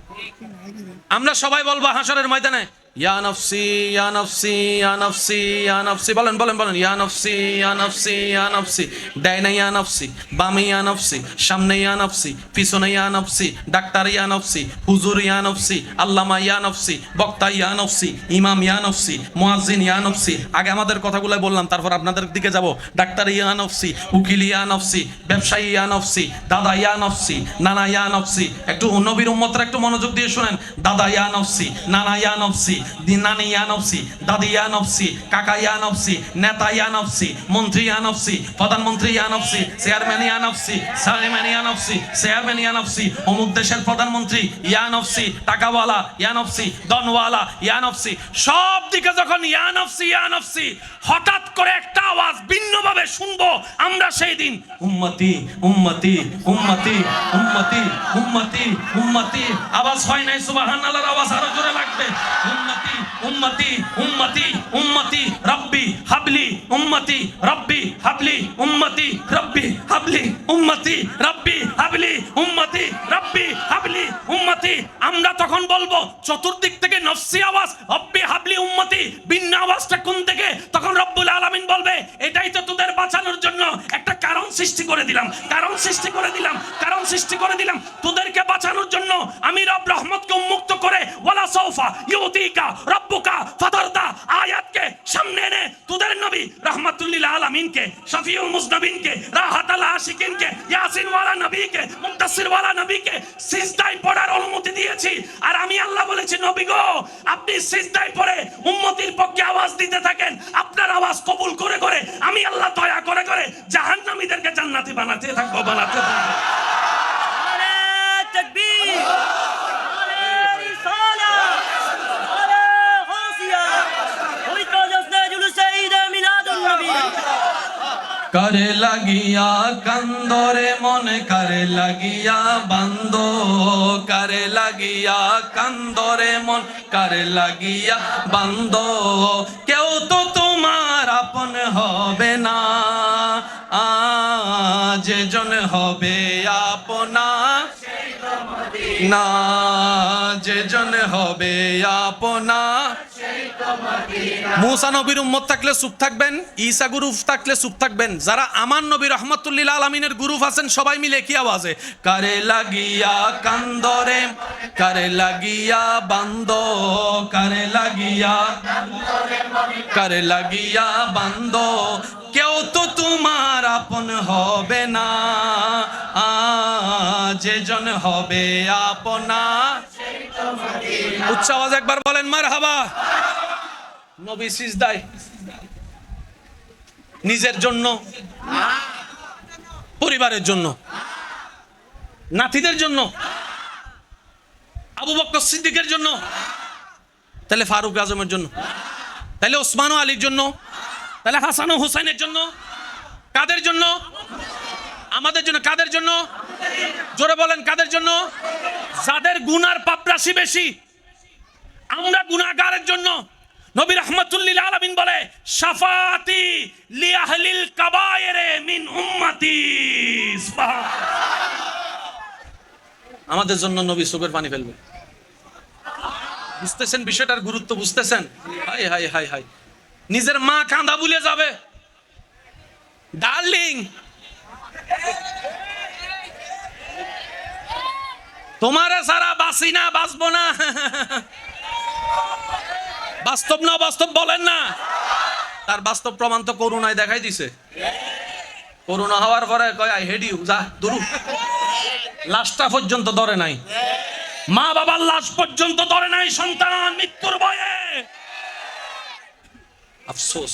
আমরা সবাই বলবো হাসরের ময়দানে ইয়া নফসি ইয়া নফসি ইয়া নফসি ইয়া নফসি, বলেন বলেন বলেন ইয়া নফসি ইয়া নফসি ইয়া নফসি। ডাইনে ইয়া নফসি, বামে ইয়া নফসি, সামনে ইয়া নফসি, পিছনে ইয়া নফসি, ডাক্তার ইয়া নফসি, হুজুর ইয়া নফসি, আল্লামা ইয়া নফসি, বক্তা ইয়া নফসি, ইমাম ইয়া নফসি, মুয়াজ্জিন ইয়া নফসি। আগে আমাদের কথাগুলো বললাম, তারপর আপনাদের দিকে যাব। ডাক্তার ইয়া নফসি, উকিল ইয়া নফসি, ব্যবসায়ী ইয়া নফসি, দাদা ইয়া নফসি, নানা ইয়া নফসি। একটু নবীর উম্মতরা একটু মনোযোগ দিয়ে শুনেন। দাদা ইয়া নফসি, নানা ইয়া নফসি, নানি ইয়া নফসি, দাদি ইয়া নফসি, কাকা ইয়া নফসি, নেতা ইয়া নফসি, মন্ত্রী ইয়া নফসি, প্রধানমন্ত্রী ইয়া নফসি, চেয়ারম্যান ইয়া নফসি, চেয়ারম্যান ইয়া নফসি, চেয়ারম্যান ইয়া নফসি, অমুক দেশের প্রধানমন্ত্রী ইয়া নফসি, টাকাওয়ালা ইয়া নফসি, দনওয়ালা ইয়া নফসি। সব দিকে যখন ইয়া নফসি ইয়া নফসি, হঠাৎ করে একটা আওয়াজ ভিন্নভাবে শুনবো আমরা সেই দিন, উম্মতি উম্মতি উম্মতি উম্মতি উম্মতি উম্মতি। আওয়াজ হয় নাই সুবহানাল্লাহর আওয়াজ আরো জোরে লাগবে। উম্মতি উম্মতি উম্মতি উম্মতি রব্বি হাবলি উম্মতি রব্বি হাবলি উম্মতি রব্বি হাবলি উম্মতি রব্বি হাবলি উম্মতি রব্বি হাবলি উম্মতি। আমরা তখন বলবো চতুর্দিক থেকে নফসি আওয়াজ, রব্বি হাবলি উম্মতি। ভিন্ন আওয়াজটা কোন থেকে? তখন রব্বুল আলামিন বলবে এটাই তো তোদের বাঁচানোর জন্য একটা কারণ সৃষ্টি করে দিলাম, কারণ সৃষ্টি করে দিলাম, কারণ সৃষ্টি করে দিলাম। তোদেরকে বাঁচানোর জন্য আমি রব রহমতকে উন্মুক্ত করে ওয়ালা সাউফা ইউতিকা রব্বুকা ফাতারদা আয়াতকে সামনে এনে তোদের নবী রাহমাতুল লিল আলামিনকে, শফিউল মুজনবিনকে, রাহাতাল আশিকিনকে, ইয়াসিন ওয়ালা নবীকে, মুদাসসির ওয়ালা নবীকে সিজদায় পড়ার অনুমতি দিয়েছি। আর আমি আল্লাহ বলেছি নবী গো আপনি সিজদায় পড়ে উম্মতির পক্ষে আওয়াজ দিতে থাকেন, আপনার আওয়াজ কবুল করে করে আমি আল্লাহ দয়া করে করে জাহান্নামীদেরকে জান্নাতি বানাতে থাকবো, বানাতে থাকবো। নারে তাকবীর, নারে রিসালাত, নারে গাউসিয়া, পবিত্র জশ্নে জুলুসে ঈদে মিলাদুন নবী। করে লাগিয়া কান্দরে মনে করে লাগিয়া বান্দ, করে লাগিয়া কান্দরে মন করে লাগিয়া বান্দ। কেউ তো তোমার আপন হবে না, যেজন হবে আপনা না যেজন হবে আপনা। মুসা নবীর উম্মত থাকলে চুপ থাকবেন, ঈসা গ্রুপ থাকলে চুপ থাকবেন। যারা আমার নবী রহমাতুল্লিল আলামিনের গ্রুপ আছেন সবাই মিলে কি আওয়াজে কারে লাগিয়া কান্দরে, কারে লাগিয়া বান্দ, কারে লাগিয়া, কারে লাগিয়া বান্দ, কেউ তো তোমার আপন হবে না, যেজন হবে আপনা। উচ্চ আওয়াজ একবার বলেন মারহাবা। নবী সিজদায় নিজের জন্য, পরিবারের জন্য, নাতিদের জন্য, আবু বকর সিদ্দিকের জন্য, তাহলে ফারুক আজমের জন্য, তাহলে ওসমান ও আলীর জন্য, তাহলে হাসান ও হুসাইনের জন্য, কাদের জন্য? আমাদের জন্য। কাদের জন্য? জোরে বলেন কাদের জন্য? যাদের গুনার পাপরাশি বেশি, আমরা গুনাহগারের জন্য। নবী রাহমাতুল্লিল আলামিন বলে শাফাতি লি আহলিল কাবায়েরে মিন উম্মতি। আমাদের জন্য নবী চোখের পানি ফেলবে। বুঝতেছেন বিষয়টার গুরুত্ব? বুঝতেছেন? হাই হাই হাই হাই, নিজের মা কাঁদা ভুলে যাবে। ডার্লিং, তোমারে সারা বাঁচি না, বাঁচবো না। বাস্তব না বাস্তব বলেন না? তার বাস্তব প্রমাণ তো করোনায় দেখাই দিছে। করোনা হওয়ার পরে কয় আই হেড ইউ, যা দূর। লাশটা পর্যন্ত ধরে নাই, মা বাবার লাশ পর্যন্ত ধরে নাই সন্তান মৃত্যুর ভয়ে। আফসোস,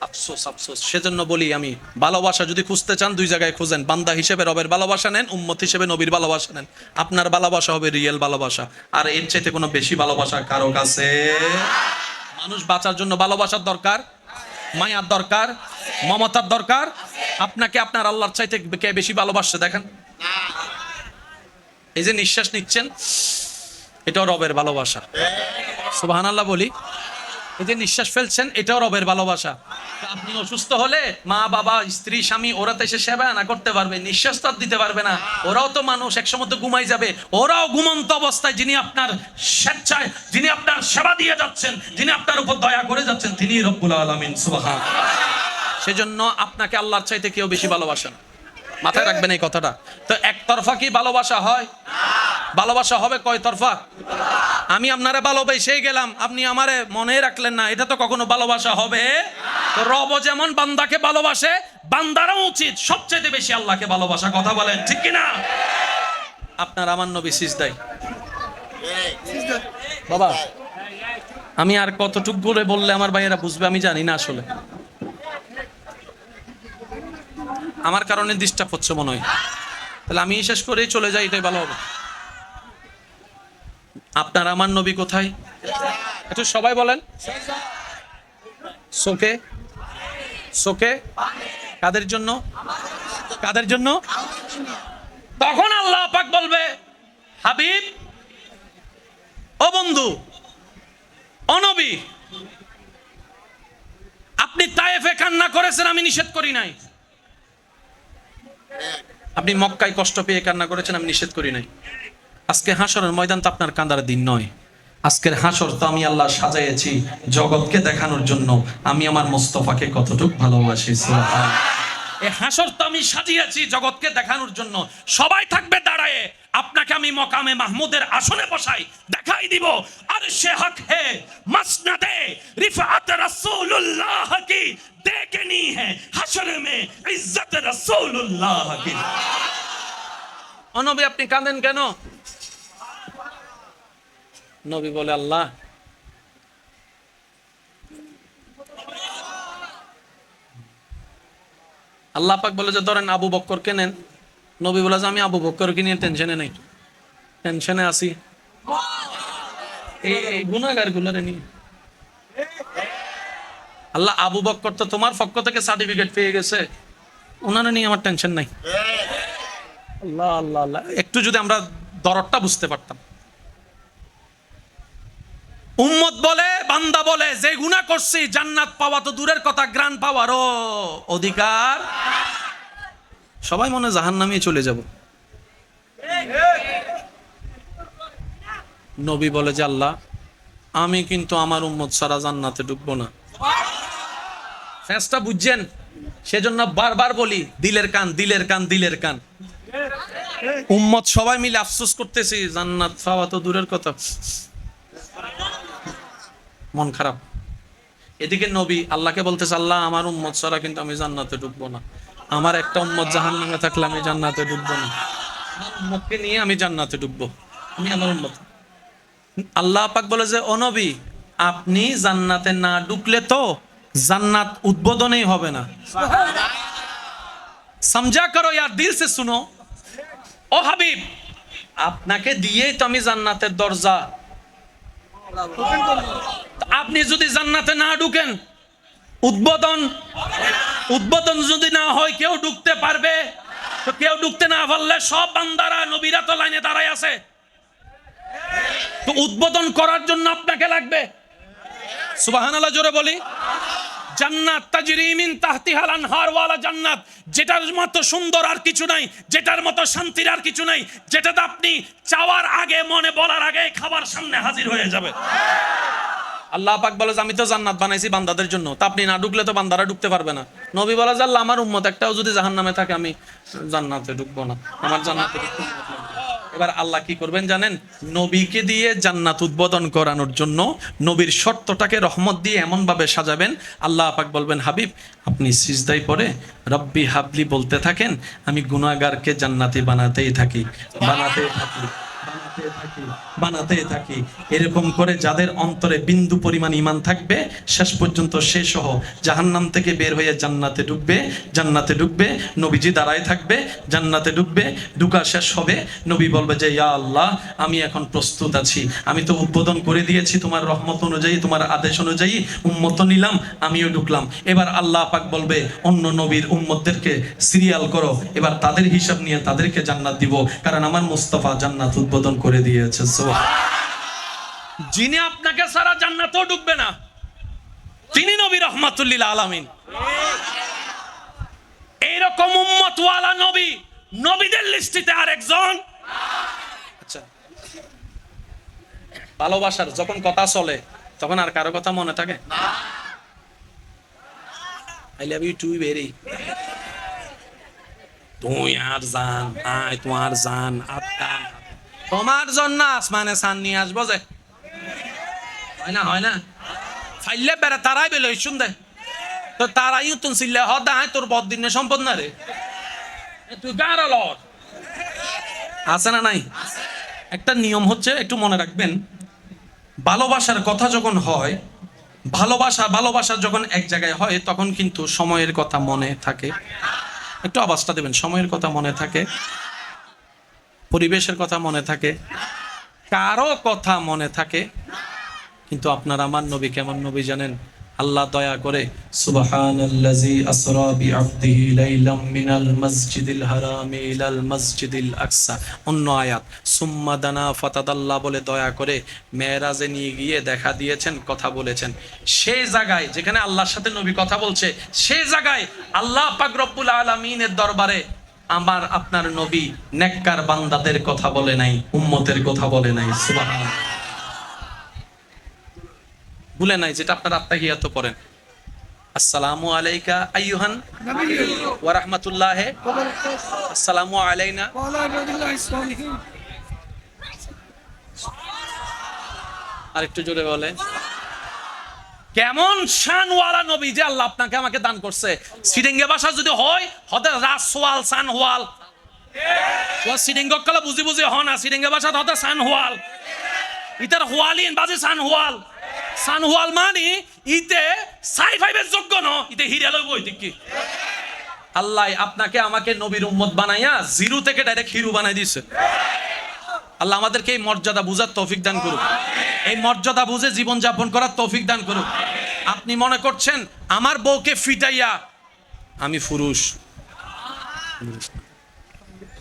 আফসোস, আফসোস। সেজন্য বলি আমি, ভালোবাসা যদি খুঁজতে চান দুই জায়গায় খুঁজেন। বান্দা হিসেবে রবের ভালোবাসা নেন, উম্মত হিসেবে নবীর ভালোবাসা নেন। আপনার ভালোবাসা হবে রিয়েল ভালোবাসা। আর এর চাইতে কোনো বেশি ভালোবাসা কারো কাছে? মানুষ বাঁচার জন্য ভালোবাসার দরকার, মায়ার দরকার, মমতার দরকার। আপনাকে আপনার আল্লাহর চাইতে কে বেশি ভালোবাসছে দেখেন। এই যে নিঃশ্বাস নিচ্ছেন, এটাও রবের ভালোবাসা। সুবহানাল্লাহ বলি। এই যে নিঃশ্বাস ফেলছেন, এটাও রবের ভালোবাসা। আপনি অসুস্থ হলে মা বাবা স্ত্রী স্বামী ওরা তো এসে সেবা না করতে পারবে, নিঃশ্বাস তো দিতে পারবে না। ওরাও তো মানুষ, একসময় তো ঘুমাই যাবে। ওরাও ঘুমন্ত অবস্থায় যিনি আপনার স্বেচ্ছায়, যিনি আপনার সেবা দিয়ে যাচ্ছেন, যিনি আপনার উপর দয়া করে যাচ্ছেন, তিনি রব্বুল আলামিন। সুবহান। সেজন্য আপনাকে আল্লাহর চাইতে কেউ বেশি ভালোবাসেন। মাথায় রাখবেন এই কথাটা। তো একতরফা কি ভালোবাসা হয়? ভালোবাসা হবে কয় তরফা? আমি আপনারে ভালোবেসেই গেলাম, আপনি আমারে মনে রাখলেন না, এটা তো কখনো ভালোবাসা হবে? তো রব যেমন বান্দাকে ভালোবাসে, বান্দারও উচিত সবচেয়ে বেশি আল্লাহকে ভালোবাসা। কথা বলেন ঠিক কিনা? আপনার আমার নবী সিজদায়। বাবা, আমি আর কতটুকু করে বললে আমার ভাইয়েরা বুঝবে আমি জানি না। আসলে আমার কারণে ডিস্টার্ব হচ্ছে মনে হয়, তাহলে আমি শেষ করেই চলে যাই, এটাই ভালো হবে। আপনার আমার নবী কোথায়? একটু সবাই বলেন। সোকে, সোকে। কাদের জন্য? কাদের জন্য? তখন আল্লাহ পাক বলবে, হাবিব, ও বন্ধু, ও নবী, আপনি তায়েফে কান্না করেছেন, আমি নিষেধ করি নাই। আপনি মক্কায় কষ্ট পেয়ে কান্না করেছেন, আমি নিষেধ করি নাই। আজকে হাসরের ময়দান তো আপনার কান্দার দিন নয়। আজকের হাসর তো আমি আল্লাহ সাজাইছি জগৎকে দেখানোর জন্য আমি আমার মুস্তাফাকে কতটুকু ভালোবাসি। এই হাসর তো আমি সাজিয়েছি জগৎকে দেখানোর জন্য। সবাই থাকবে দাঁড়ায়ে, আপনাকে আমি মকামে মাহমুদের আসনে বসাই, দেখাই দিব আরশে হক হে মসনদে রিফাত রাসূলুল্লাহ কি দেখে নি হে হাসর মে ইজ্জত রাসূলুল্লাহ কি। ও নবী, আপনি কাঁদেন কেন? নবী বলে, আল্লাহ, আল্লাহ পাক বলে যে ধরেন আবু বক্করকে নেন। নবী বলে যে আমি আবু বক্করকে নিয়ে টেনশনে নেই, টেনশনে আছি এই গুনাহগার গুলারে নিয়ে। আল্লাহ, আবু বক্কর তো তোমার পক্ষ থেকে সার্টিফিকেট পেয়ে গেছে, ওনারা নিয়ে আমার টেনশন নাই। আল্লাহ আল্লাহ আল্লাহ, একটু যদি আমরা দরদটা বুঝতে পারতাম। উম্মত বলে, বান্দা বলে, যে গুনাহ করছি জান্নাত পাওয়া তো দূরের কথা, গ্রান পাওয়ারও অধিকার। সবাই মনে জাহান্নামে চলে যাব। নবী বলে যে আল্লাহ আমি কিন্তু আমার উম্মত ছাড়া জান্নাতে ঢুকবো না। ফেসটা বুঝছেন? সেজন্য বারবার বলি দিলের কান, দিলের কান, দিলের কান। উম্মত সবাই মিলে আফসোস করতেছি, জান্নাত পাওয়া তো দূরের কথা, মন খারাপ। এদিকে নবী আল্লাহকে বলতেছে আল্লাহ আমার উম্মত ছাড়া কিন্তু আমি জান্নাতে ঢুকবো না, আমার একটা উম্মত জাহান্নামে থাকলে আমি জান্নাতে ঢুকবো না, আমার উম্মতকে নিয়ে আমি জান্নাতে ঢুকবো, আমি আমার উম্মত। আল্লাহ পাক বলে যে ও নবী আপনি জান্নাতে না ঢুকলে তো জান্নাত উদ্বোধনই হবে না। সমঝা করো ইয়ার, দিল সে শুনো। ও হাবিব আপনাকে দিয়েই তো আমি জান্নাতের দরজা, আপনি যদি জান্নাতে না ঢুকেন উদ্বোধন যদি না হয় কেউ ঢুকতে পারবে? তো কেউ ঢুকতে না পারলে সব বান্দারা নবীরা তো লাইনে দাঁড়ায় আছে, তো উদ্বোধন করার জন্য আপনাকে লাগবে। সুবহানাল্লাহ জোরে বলি। জান্নাত তাজরি মিন তাহতিহাল আনহার ওয়ালা জান্নাত, যেটার মতো সুন্দর আর কিছু নাই, যেটার মতো শান্তির আর কিছু নাই, যেটাতে আপনি চাওয়ার আগে মনে বলার আগে খাবার সামনে হাজির হয়ে যাবে। আল্লাহ পাক বলে যে আমি তো জান্নাত বানাইছি বান্দাদের জন্য, তা আপনি না ঢুকলে তো বান্দারা ঢুকতে পারবে না। নবী বলে যে আল্লাহ আমার উম্মত একটাও যদি জাহান্নামে থাকে আমি জান্নাতে ঢুকবো না, আমার জান্নাতে ঢুকতে হবে না। এবার আল্লাহ কি করবেন জানেন? নবীকে দিয়ে জান্নাত উদ্বোধন করানোর জন্য নবীর শর্তটাকে রহমত দিয়ে এমন ভাবে সাজাবেন, আল্লাহ পাক বলবেন হাবিব আপনি সিজদায় পড়ে রব্বি হাবলি বলতে থাকেন, আমি গুনাহগারকে জান্নাতি বানাতেই থাকি, বানাতেই থাকি, বানাতে থাকি, বানাতে থাকি। এরকম করে যাদের অন্তরে বিন্দু পরিমাণ ঈমান থাকবে শেষ পর্যন্ত সে সহ জাহান্নাম থেকে বের হয়ে জান্নাতে ঢুকবে। জান্নাতে ঢুকবে, নবীজি দাঁড়ায় থাকবে, জান্নাতে ঢুকবে, ঢুকা শেষ হবে, নবী বলবে যে ইয়া আল্লাহ আমি এখন প্রস্তুত আছি, আমি তো উদ্বোধন করে দিয়েছি তোমার রহমত অনুযায়ী, তোমার আদেশ অনুযায়ী উম্মত নিলাম, আমিও ঢুকলাম। এবার আল্লাহ পাক বলবে অন্য নবীর উম্মতদেরকে সিরিয়াল করো, এবার তাদের হিসাব নিয়ে তাদেরকে জান্নাত দিব, কারণ আমার মুস্তাফা জান্নাত উদ্বোধন করে দিয়েছে। যিনি আপনাকে সারা জান্নাতেও ঢুকবে না তিনি নবী রহমাতুল লিল আলামিন। এইরকম উম্মত ওয়ালা নবী নবীদের লিস্টিতে আরেকজন। আচ্ছা, ভালোবাসার যখন কথা চলে তখন আর কারো কথা মনে থাকে না? I love you too very, তুই আর জান, আয় তোমার জান, আত্মা তোমার জন্য আসমানে সান নিয়ে আসবো যে, হয় না? হয় না? ফাইলে বেড়া তারাই বেলে শুনতে তো তারাই তুন ছিলে হদায় তোর বদিনে সম্পদ না রে, তুই গার লর আছে না নাই? একটা নিয়ম হচ্ছে একটু মনে রাখবেন, ভালোবাসার কথা যখন হয়, ভালোবাসা যখন এক জায়গায় হয় তখন কিন্তু সময়ের কথা মনে থাকে। একটু আওয়াজটা দেবেন, সময়ের কথা মনে থাকে, পরিবেশের কথা মনে থাকে, কারো কথা মনে থাকে। কিন্তু আপনার আমার নবী কেমন নবী জানেন? আল্লাহ দয়া করে সুবহানাল্লাযী আসরা বিআবদিহি লাইলাম মিনাল মাসজিদিল হারামি ইলাল মাসজিদিল আকসা, অন্য আয়াত সুম্মা দানা ফাতাদাল্লাহ বলে দয়া করে মেরাজে নিয়ে গিয়ে দেখা দিয়েছেন, কথা বলেছেন। সেই জায়গায় যেখানে আল্লাহর সাথে নবী কথা বলছে, সেই জায়গায় আল্লাহ পাক রব্বুল আলামিনের দরবারে আমার আপনার নবী নেককার বান্দাদের কথা বলে নাই, উম্মতের কথা বলে নাই। সুবহানাল্লাহ, ভুলে নাই, যেটা আপনার আত্তাহিয়াত পড়েন, আসসালামু আলাইকা আইয়ুহান ওয়া রাহমাতুল্লাহ, আসসালামু আলাইনা। আর একটু জোরে বলে, কেমন শানওয়ালা নবী যে আল্লাহ আপনাকে আমাকে দান করছে। সিডেঙ্গে ভাষা যদি হয় হতে রাসওয়াল সানওয়াল, ও সিডেঙ্গ কলা বুঝি বুঝি হ না, সিডেঙ্গে ভাষা হতে সানওয়াল, ইতার হোয়ালিন বাজে সানওয়াল। সানওয়াল মানে ইতে সাই5 যোগ্য ন, ইতে হিরে লইব। কি আল্লাহ আপনাকে আমাকে নবীর উম্মত বানাইয়া জিরো থেকে ডাইরেক্ট হিরো বানাই দিয়েছে। আল্লাহ আমাদেরকে এই মর্যাদা বুঝার তৌফিক দান করুক, এই মর্যাদা বুঝে জীবন যাপন করার তৌফিক দান করুক। আপনি মনে করছেন আমার বউকে ফিটাইয়া আমি পুরুষ,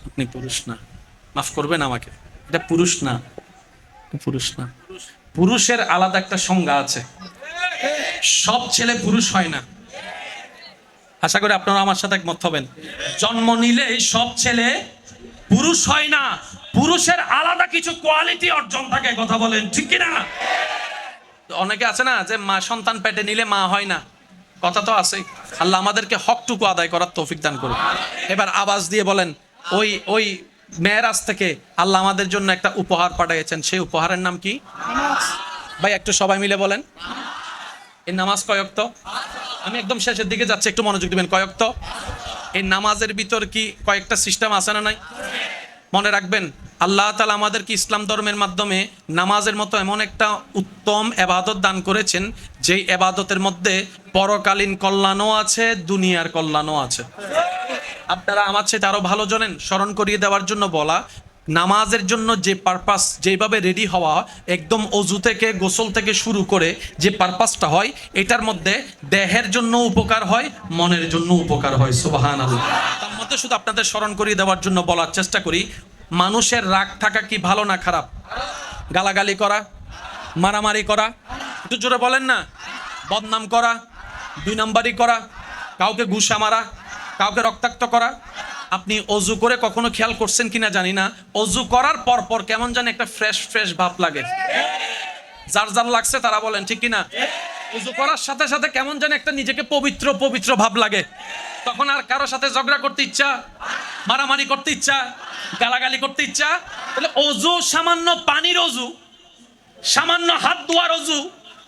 আপনি পুরুষ না, মাফ করবেন আমাকে, এটা পুরুষ না, পুরুষ না। পুরুষের আলাদা একটা সংজ্ঞা আছে, সব ছেলে পুরুষ হয় না। আশা করি আপনারা আমার সাথে একমত হবেন। জন্ম নিলেই সব ছেলে পুরুষ হয় না, পুরুষের আলাদা কিছু কোয়ালিটি অর্জন থাকে, কথা বলেন ঠিক কিনা? অনেকে আছে না যে মা সন্তান পেটে নিলে মা হয় না, কথা তো আছে। আল্লাহ আমাদেরকে হকটুকু আদায় করার তৌফিক দান করুন। এবার আওয়াজ দিয়ে বলেন, ওই ওই মেরাজ থেকে আল্লাহ আমাদের জন্য একটা উপহার পাঠিয়েছেন, সেই উপহারের নাম কি? ভাই একটু সবাই মিলে বলেন, এই নামাজ কয়ক্ত? আমি একদম শেষের দিকে যাচ্ছি, একটু মনোযোগ দিবেন। কয়ক্ত? এই নামাজের ভিতর কি কয়েকটা সিস্টেম আছে না নাই? মনে রাখবেন, আল্লাহ তাআলা আমাদেরকে ইসলাম ধর্মের মাধ্যমে নামাজের মতো এমন একটা উত্তম এবাদত দান করেছেন, যেই এবাদতের মধ্যে পরকালীন কল্যাণও আছে, দুনিয়ার কল্যাণও আছে। আপনারা আমার চেয়ে আরো ভালো জানেন, স্মরণ করিয়ে দেওয়ার জন্য বলা, নামাজের জন্য যে পারপাস, যেভাবে রেডি হওয়া, একদম অজু থেকে গোসল থেকে শুরু করে যে পারপাসটা হয়, এটার মধ্যে দেহের জন্য উপকার হয়, মনের জন্য উপকার হয়। সুবহানাল্লাহ। তার মধ্যে শুধু আপনাদের স্মরণ করিয়ে দেওয়ার জন্য বলার চেষ্টা করি, মানুষের রাগ থাকা কি ভালো না খারাপ? গালাগালি করা, মারামারি করা, একটু জোরে বলেন না, বদনাম করা, 2 নাম্বারি করা, কাউকে ঘুষা মারা, কাউকে রক্তাক্ত করা। আপনি অজু করে কখনো খেয়াল করছেন কিনা জানি না, অজু করার পর পর কেমন জানি একটা ফ্রেশ ফ্রেশ ভাব লাগে। যার যার লাগছে তারা বলেন ঠিক কিনা? অজু করার সাথে সাথে কেমন জানি একটা নিজেকে পবিত্র পবিত্র ভাব লাগে। তখন আর কারোর সাথে ঝগড়া করতে ইচ্ছা, মারামারি করতে ইচ্ছা, গালাগালি করতে ইচ্ছা। তাহলে অজু সামান্য পানির অজু, সামান্য হাত ধোয়ার অজু,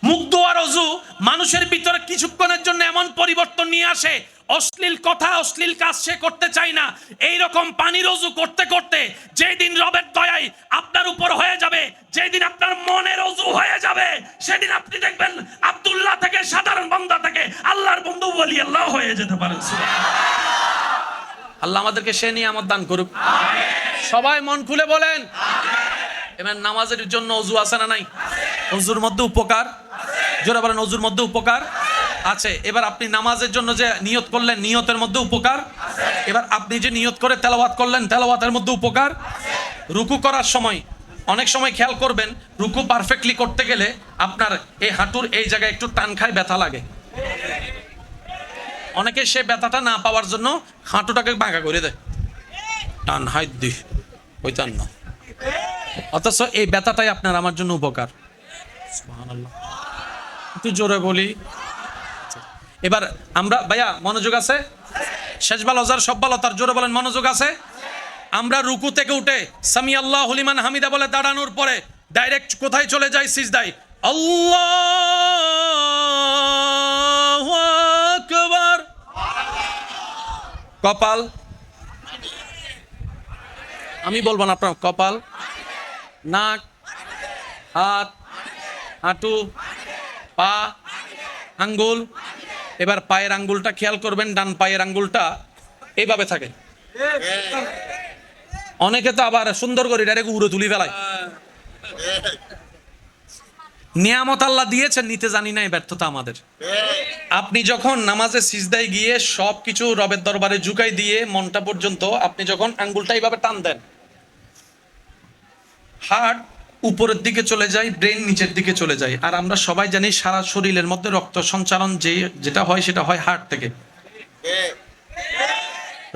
মুখ ধোয়ার অজু মানুষের ভিতরে কিছুক্ষণের জন্য এমন পরিবর্তন নিয়ে আসে, অশ্লীল কথা অশ্লীল কাজ সে করতে চায় না। এইরকম পানির অজু করতে করতে যেদিন রবের দয়ায় আপনার উপর হয়ে যাবে, যেদিন আপনার মনের অজু হয়ে যাবে, সেদিন আপনি দেখবেন আব্দুল্লাহ থেকে, সাধারণ বান্দা থেকে আল্লাহর বন্ধু ওলি আল্লাহ হয়ে যেতে পারেন। আল্লাহ আমাদেরকে সে নিয়ামত দান করুক। সবাই মন খুলে বলেন। এবার নামাজের জন্য অজু আছে না নাই? অজুর মধ্যে উপকার, জোরে বলেন, অজুর মধ্যে উপকার আছে। এবার আপনি নামাজের জন্য যে নিয়ত করলেন, নিয়তের মধ্যে উপকার। এবার আপনি যে নিয়ত করে তেলাওয়াত করলেন, তেলাওয়াতের মধ্যে উপকার। রুকু করার সময় অনেক সময় খেয়াল করবেন, রুকু পারফেক্টলি করতে গেলে আপনার এই হাঁটুর এই জায়গায় একটু টান খায়, ব্যথা লাগে। অনেকে সে ব্যথাটা না পাওয়ার জন্য হাঁটুটাকে বাঁকা করে দেয়, টান হাইট দি ওইটান না, অথচ এই ব্যথাটাই আপনার আমার জন্য উপকার। সুবহানাল্লাহ। একটু জোরে বলি। এবার আমরা, ভাইয়া মনোযোগ আছে? শেষ ভালো যার সব ভালো তার, জোরে বলেন মনোযোগ আছে? আমরা রুকু থেকে উঠে সামি আল্লাহু লিমান হামিদা বলে দাঁড়ানোর পরে ডাইরেক্ট কোথায় চলে যায়? সিজদায়। আল্লাহু আকবার। কপাল, আমি বলবো না, আপনার কপাল, নাক, হাত, হাঁটু, পা, আঙ্গুল। এবার পায়ের আঙ্গুলটা খেয়াল করবেন, ডান পায়ের আঙ্গুলটা এইভাবে থাকে। অনেকে তো আবার সুন্দর করে ডাইরেক্ট উড়ে তুলি ফেলায়। নিয়ামত আল্লাহ দিয়েছেন, নিতে জানি না, এই ব্যর্থতা আমাদের। আপনি যখন নামাজে সিজদায় গিয়ে সবকিছু রবের দরবারে ঝুঁকাই দিয়ে মনটা পর্যন্ত আপনি যখন আঙ্গুলটা এইভাবে টান দেন, হার্ট উপরের দিকে চলে যায়, ব্রেন নিচের দিকে চলে যায়। আর আমরা সবাই জানি সারা শরীরের মধ্যে রক্ত সঞ্চালন যেটা হয় সেটা হয় হার্ট থেকে।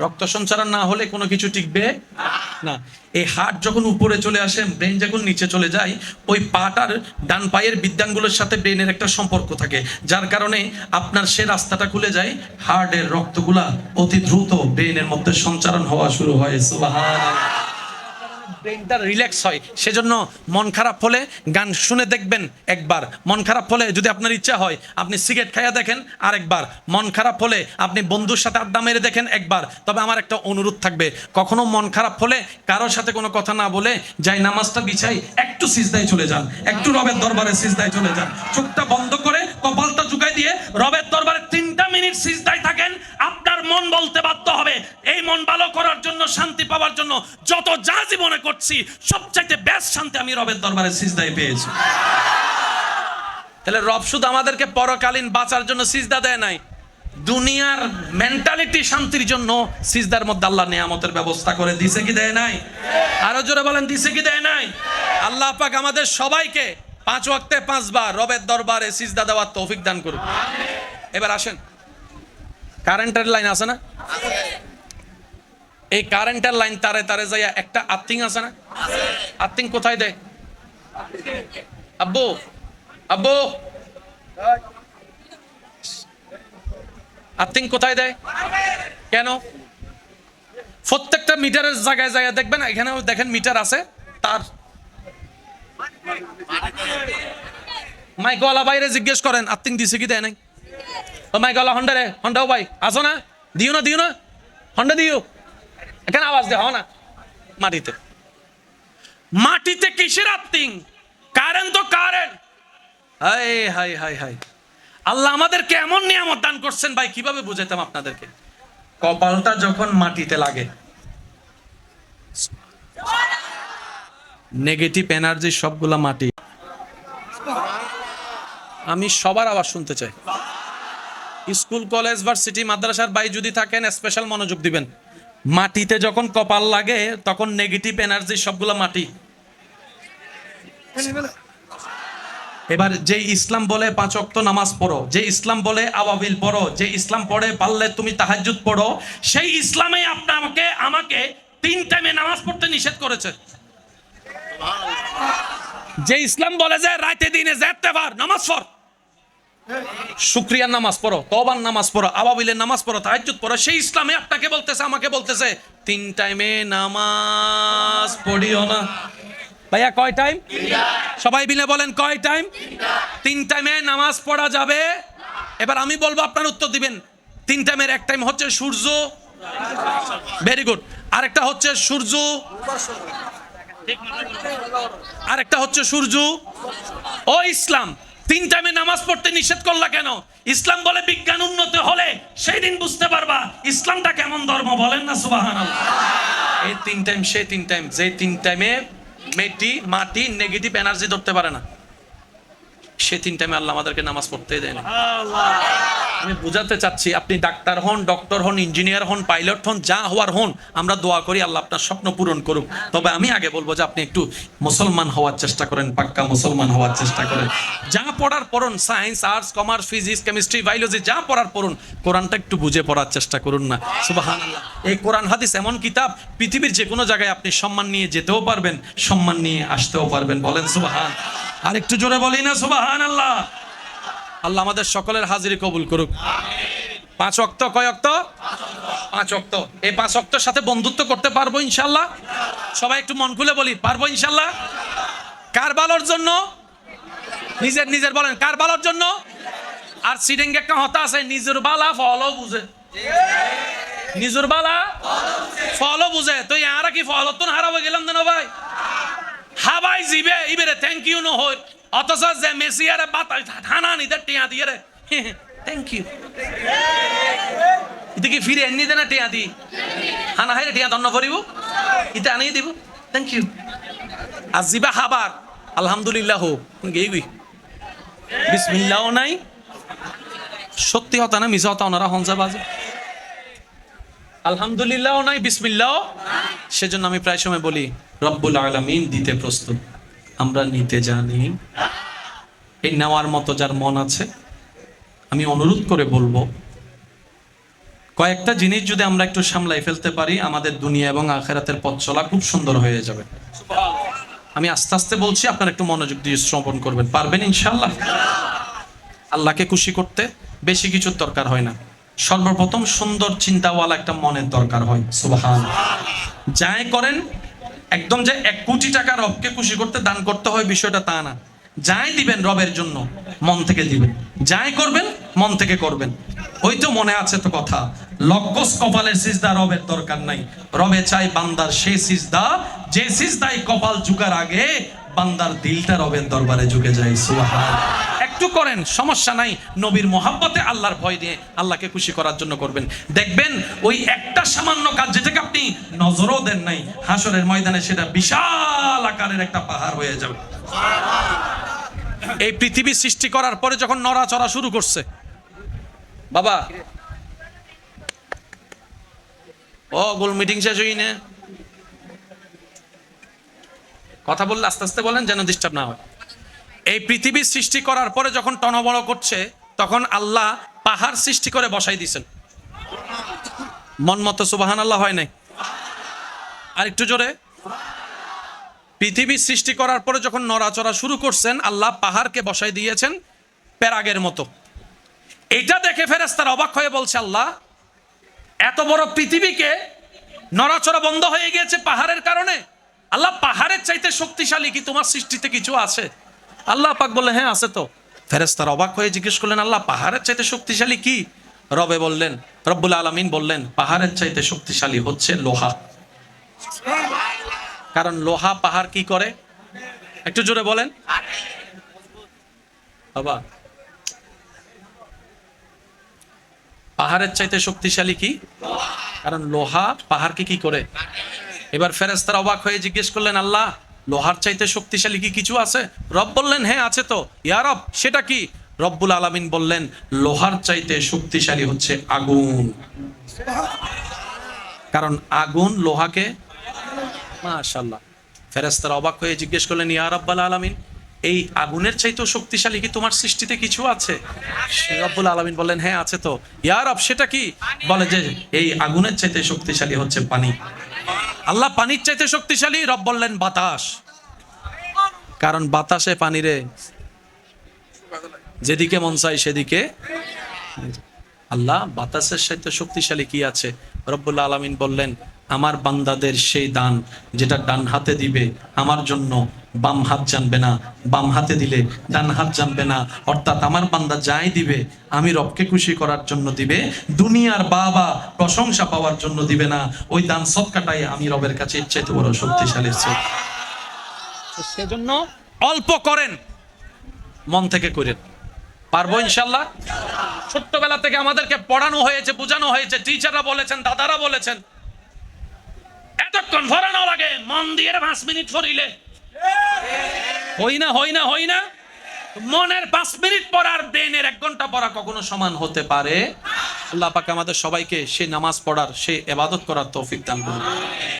রক্ত সঞ্চালন না হলে কোনো কিছু টিকবে না। এই হার্ট যখন উপরে চলে আসে, ব্রেন যখন নিচে চলে যায়, ওই পাটার ডান পায়ের বিদ্যাঙ্গুলোর সাথে ব্রেনের একটা সম্পর্ক থাকে, যার কারণে আপনার সে রাস্তাটা খুলে যায়, হার্টের রক্তগুলা অতি দ্রুত ব্রেনের মধ্যে সঞ্চালন হওয়া শুরু হয়। সুবহানাল্লাহ। ব্রেনটা রিল্যাক্স হয়। সেজন্য মন খারাপ হলে গান শুনে দেখবেন একবার, মন খারাপ হলে যদি আপনার ইচ্ছা হয় আপনি সিগারেট খাইয়া দেখেন আরেকবার, মন খারাপ হলে আপনি বন্ধুর সাথে আড্ডা মেরে দেখেন একবার। তবে আমার একটা অনুরোধ থাকবে, কখনো মন খারাপ হলে কারোর সাথে কোনো কথা না বলে যাই নামাজটা বিছাই, একটু সিজদায় চলে যান, একটু রবের দরবারে সিজদায় চলে যান, চোখটা বন্ধ করে কপালটা ঝুঁকাই দিয়ে রবের দরবারে 3টা মিনিট সিজদায় থাকেন। আপনার মন বলতে বাধ্য হবে, এই মন ভালো করার জন্য, শান্তি পাওয়ার জন্য যত যা জীবনে করছি সবচাইতে বেস্ট শান্তি আমি রবের দরবারে সিজদায় পেয়েছি। তাহলে রব শুধু আমাদেরকে পরকালীন বাঁচার জন্য সিজদা দেয় নাই, দুনিয়ার মেন্টালিটি শান্তির জন্য সিজদার মধ্যে আল্লাহ নিয়ামতের ব্যবস্থা করে দিয়েছে কি দেয় নাই? আরো জোরে বলেন, দিয়েছে কি দেয় নাই? আল্লাহ পাক আমাদের সবাইকে 5 ওয়াক্তে 5 বার রবের দরবারে সিজদা দেওয়ার তৌফিক দান করুন। এবার আসেন, কারেন্টের লাইন আছে না? এই কারেন্টের লাইন তারে তারে যাইয়া একটা আর্থিং আছে না? আর্থিং কোথায় দেয়? আব্বু আব্বু আর্থিং কোথায় দেয়? কেন? প্রত্যেকটা মিটারের জায়গায় জায়গায় দেখবেন, এখানেও দেখেন মিটার আছে, তার মাইকওয়ালা বাইরে জিজ্ঞেস করেন আর্থিং দিছে কি দেয় নাই। ও মাইকওয়ালা হন্ডা রে, হন্ডাও ভাই আসো না, দিও না হন্ডা দিও, এখানে আওয়াজ দেওয়া না। মাটিতে মাটিতে কিসের আর্থিং? কারেন্ট তো কারেন্ট। হাই হাই হাই হাই, আল্লাহ আমাদেরকে এমন নিয়ামত দান করছেন ভাই, কিভাবে বুঝাইতাম আপনাদেরকে। কপালটা যখন মাটিতে লাগে, নেগেটিভ এনার্জি সবগুলা মাটি। আমি সবার আওয়াজ শুনতে চাই। স্কুল কলেজ ভার্সিটি মাদ্রাসার ভাই যদি থাকেন স্পেশাল মনোযোগ দিবেন। মাটিতে যখন কপাল লাগে তখন নেগেটিভ এনার্জি সবগুলা মাটি। এবার যে ইসলাম বলে 5 ওয়াক্ত নামাজ পড়ো, যে ইসলাম বলে আওয়াবিল পড়ো, যে ইসলাম পড়ে পারলে তুমি তাহাজ্জুদ পড়ো, সেই ইসলামে আপনাকে আমাকে 3 টাইমে নামাজ পড়তে নিষেধ করেছে। যে ইসলাম বলে যে রাতে দিনে যেতে পার নামাজ পড়, শুকরিয়ার নামাজ পড়ো, তওবার নামাজ পড়ো, আওয়াবিলের নামাজ পড়ো, তাহাজ্জুদ পড়ো, সেই ইসলামে আপনাকে বলতেছে, আমাকে বলতেছে 3 টাইমে নামাজ পড়িও না। ভাইয়া কয় টাইম? সবাই মিলে বলেন কয় টাইম? 3 টাইমে নামাজ পড়া যাবে। এবার আমি বলবো, আপনার উত্তর দিবেন। 3 টাইমের এক টাইম হচ্ছে সূর্য, ভেরি গুড, আরেকটা হচ্ছে সূর্য, আরেকটা হচ্ছে সূর্য। ও ইসলাম 3 টাইমে নামাজ পড়তে নিষেধ করলা কেন? ইসলাম বলে বিজ্ঞান উন্নত হলে সেই দিন বুঝতে পারবা ইসলামটা কেমন ধর্ম, বলেন না সুবহানাল্লাহ। এই 3 টাইম, সেই 3 টাইম, যে 3 টাইমে মাটি নেগেটিভ এনার্জি ধরতে পারে না, সে 3 টাইমে আল্লাহ আমাদেরকে নামাজ পড়তে দেয় না। আমি বুঝাতে চাচ্ছি, আপনি ডাক্তার হন, ডক্টর হন, ইঞ্জিনিয়ার হন, পাইলট হন, যা হওয়ার হন, আমরা দোয়া করি আল্লাহ আপনার স্বপ্ন পূরণ করুক। তবে আমি আগে বলবো যে আপনি একটু মুসলমান হওয়ার চেষ্টা করেন, পাক্কা মুসলমান হওয়ার চেষ্টা করেন। যা পড়ার পড়ুন, science, arts, commerce, physics, chemistry, biology, যা পড়ার পড়ুন, কোরআনটা একটু বুঝে পড়ার চেষ্টা করুন না। সুবহানাল্লাহ। এই কোরআন হাদিস এমন কিতাব, পৃথিবীর যে কোনো জায়গায় আপনি সম্মান নিয়ে যেতেও পারবেন, সম্মান নিয়ে আসতেও পারবেন, বলেন সুবহান। আর একটু জোরে বলি না সুবহানাল্লাহ। আল্লাহ আমাদের সকলের হাজিরি কবুল করুক। 5 ওয়াক্ত, কয় ওয়াক্ত? 5 ওয়াক্ত। এই 5 ওয়াক্তের সাথে বন্ধুত্ব করতে পারবো ইনশাআল্লাহ? সবাই একটু মন খুলে বলি, পারবো ইনশাআল্লাহ? কার ভালোর জন্য? নিজের বলেন, কার ভালোর জন্য? আর সিডিং একটা হতা আছে, নিজের বালা ফলও বুঝে, নিজের বালা ফলও বুঝে। তো ইয়ারা কি ফল তো হারাবো গেলাম না ভাই? হাবাই জিবে ইবেরে থ্যাংক ইউ নো হই, অথচ যে মেসিয়ারে বাতাই থানা নিতে টিয়া দিয়ে রে থ্যাংক ইউ, এটা কি ফিরে এনে দেনা টিয়া দি হানা হাইরে টিয়া দন্ন করিব, এটা আনিয়ে দিব থ্যাংক ইউ। আর জিবা হাবার আলহামদুলিল্লাহ হোক গেই বিসমিল্লাহও নাই, সত্যি হতা না মিছা হতা, ওনারা হনজা বাজে, আলহামদুলিল্লাহও নাই, বিসমিল্লাহ। সেজন্য আমি প্রায় সময় বলি রব্বুল আলামিন দিতে প্রস্তুত, আমরা নিতে জানি। এই নেওয়ার মতো যার মন আছে, আমি অনুরোধ করে বলবো, কয়েকটা জিনিস যদি আমরা একটু সামলাই ফেলতে পারি, আমাদের দুনিয়া এবং আখিরাতের পথ চলা খুব সুন্দর হয়ে যাবে। আমি আস্তে আস্তে বলছি, আপনারা একটু মনোযোগ দিয়ে শ্রবণ করবেন, পারবেন ইনশাআল্লাহ? আল্লাহকে খুশি করতে বেশি কিছুর দরকার হয় না, সর্বপ্রথম সুন্দর চিন্তাওয়ালা একটা মনের দরকার হয়। সুবহানাল্লাহ। যাই করেন একদম যে 1 কোটি টাকা রবকে খুশি করতে দান করতে হয় বিষয়টা তা না। যাই দিবেন রবের জন্য মন থেকে দিবেন, যাই করবেন মন থেকে করবেন। ওই তো মনে আছে তো কথা, লক্ষ কপালের সিজদা রবের দরকার নাই, রবে চাই বান্দার সেই সিজদা, যে সিজদায় কপাল ঝুকার আগে বান্দার দিলটা রবের দরবারে ঝুঁকে যায়। সুবহানাল্লাহ। একটু করেন সমস্যা নাই, নবীর মোহাব্বতে আল্লাহর ভয় দিয়ে আল্লাহকে খুশি করার জন্য করবেন। দেখবেন ওই একটা সামান্য কাজ যেটাকে আপনি নজরও দেন নাই, হাসরের ময়দানে সেটা বিশাল আকারের একটা পাহাড় হয়ে যাবে। এই পৃথিবী সৃষ্টি করার পরে যখন নড়াচড়া শুরু করছে, বাবা ও গোল মিটিং শেষ হই না, কথা বললে আস্তে আস্তে বলেন যেন ডিস্টার্ব না হয়। এই পৃথিবী সৃষ্টি করার পরে যখন টনবড় করছে, তখন আল্লাহ পাহাড় সৃষ্টি করে বসাই দিয়েছেন। মন মতো সুবহানাল্লাহ হয় নাই? আর একটু জোরে। পৃথিবী সৃষ্টি করার পরে যখন নড়াচড়া শুরু করছেন, আল্লাহ পাহাড়কে বসাই দিয়েছেন প্যারাগের মতো। এটা দেখে ফেরেশতারা অবাক হয়ে বলছে, আল্লাহ এত বড় পৃথিবীকে নড়াচড়া বন্ধ হয়ে গিয়েছে পাহাড়ের কারণে। আল্লাহ পাহাড়ের চাইতে শক্তিশালী কি তোমার সৃষ্টিতে কিছু আছে? আল্লাহ পাক বললে, হ্যাঁ আছে তো। ফেরেশতারা অবাক হয়ে জিজ্ঞেস করলেন, আল্লাহ পাহাড়ের চাইতে শক্তিশালী কি? রবে বললেন, রব্বুল আলামিন বললেন, পাহাড়ের চাইতে শক্তিশালী হচ্ছে লোহা। কারণ লোহা পাহাড় কি করে? একটু জোরে বলেন বাবা। পাহাড়ের চাইতে শক্তিশালী কি? কারণ লোহা পাহাড়কে কি করে? এবার ফেরেশতারা অবাক হয়ে জিজ্ঞেস করলেন, আল্লাহ লোহার চাইতে শক্তিশালী কি কিছু আছে? রব বললেন, হ্যাঁ আছে তো। ইয়া রব, সেটা কি? রব্বুল আলামিন বললেন, লোহার চাইতে শক্তিশালী হচ্ছে আগুন। কারণ আগুন লোহাকে, মাশাআল্লাহ। ফেরেশতারা অবাক হয়ে জিজ্ঞেস করলেন, ইয়া রাব্বাল আলামিন, এই আগুনের চাইতেও শক্তিশালী কি তোমার সৃষ্টিতে কিছু আছে? রব্বুল আলামিন বললেন, হ্যাঁ আছে তো। ইয়া রব, সেটা কি? বলে যে এই আগুনের চাইতে শক্তিশালী হচ্ছে পানি। আল্লাহ পানির চাইতে শক্তিশালী? রব বললেন বাতাস। কারণ বাতাসে পানিরে যেদিকে মন চায় সেদিকে। আল্লাহ বাতাসের সাথে শক্তিশালী কি আছে? রব্বুল আলামিন বললেন, আমার বান্দাদের সেই দান যেটা ডান হাতে দিবে আমার জন্য বাম হাত জানবে না, বাম হাতে দিলে ডান হাত জানবে না। অর্থাৎ আমার বান্দা যাই দিবে আমি রবকে খুশি করার জন্য দিবে, দুনিয়ার বাবা প্রশংসা পাওয়ার জন্য দিবে না। ওই দান সদকাটাই আমি রবের কাছে এর চাইতে বড় শক্তিশালী। সেজন্য অল্প করেন, মন থেকে করেন। পারবো ইনশাল্লাহ। ছোট্টবেলা থেকে আমাদেরকে পড়ানো হয়েছে, বোঝানো হয়েছে, টিচাররা বলেছেন, দাদারা বলেছেন, এতক্ষণ ভরানো লাগে, মন দিয়ে 5 মিনিট পড়িলে হই না। মনের 5 মিনিট পড়ার ব্রেনের 1 ঘন্টা পড়া কখনো সমান হতে পারে? আল্লাহ পাক আমাদের সবাইকে সেই নামাজ পড়ার, সেই ইবাদত করার তৌফিক দান করুন।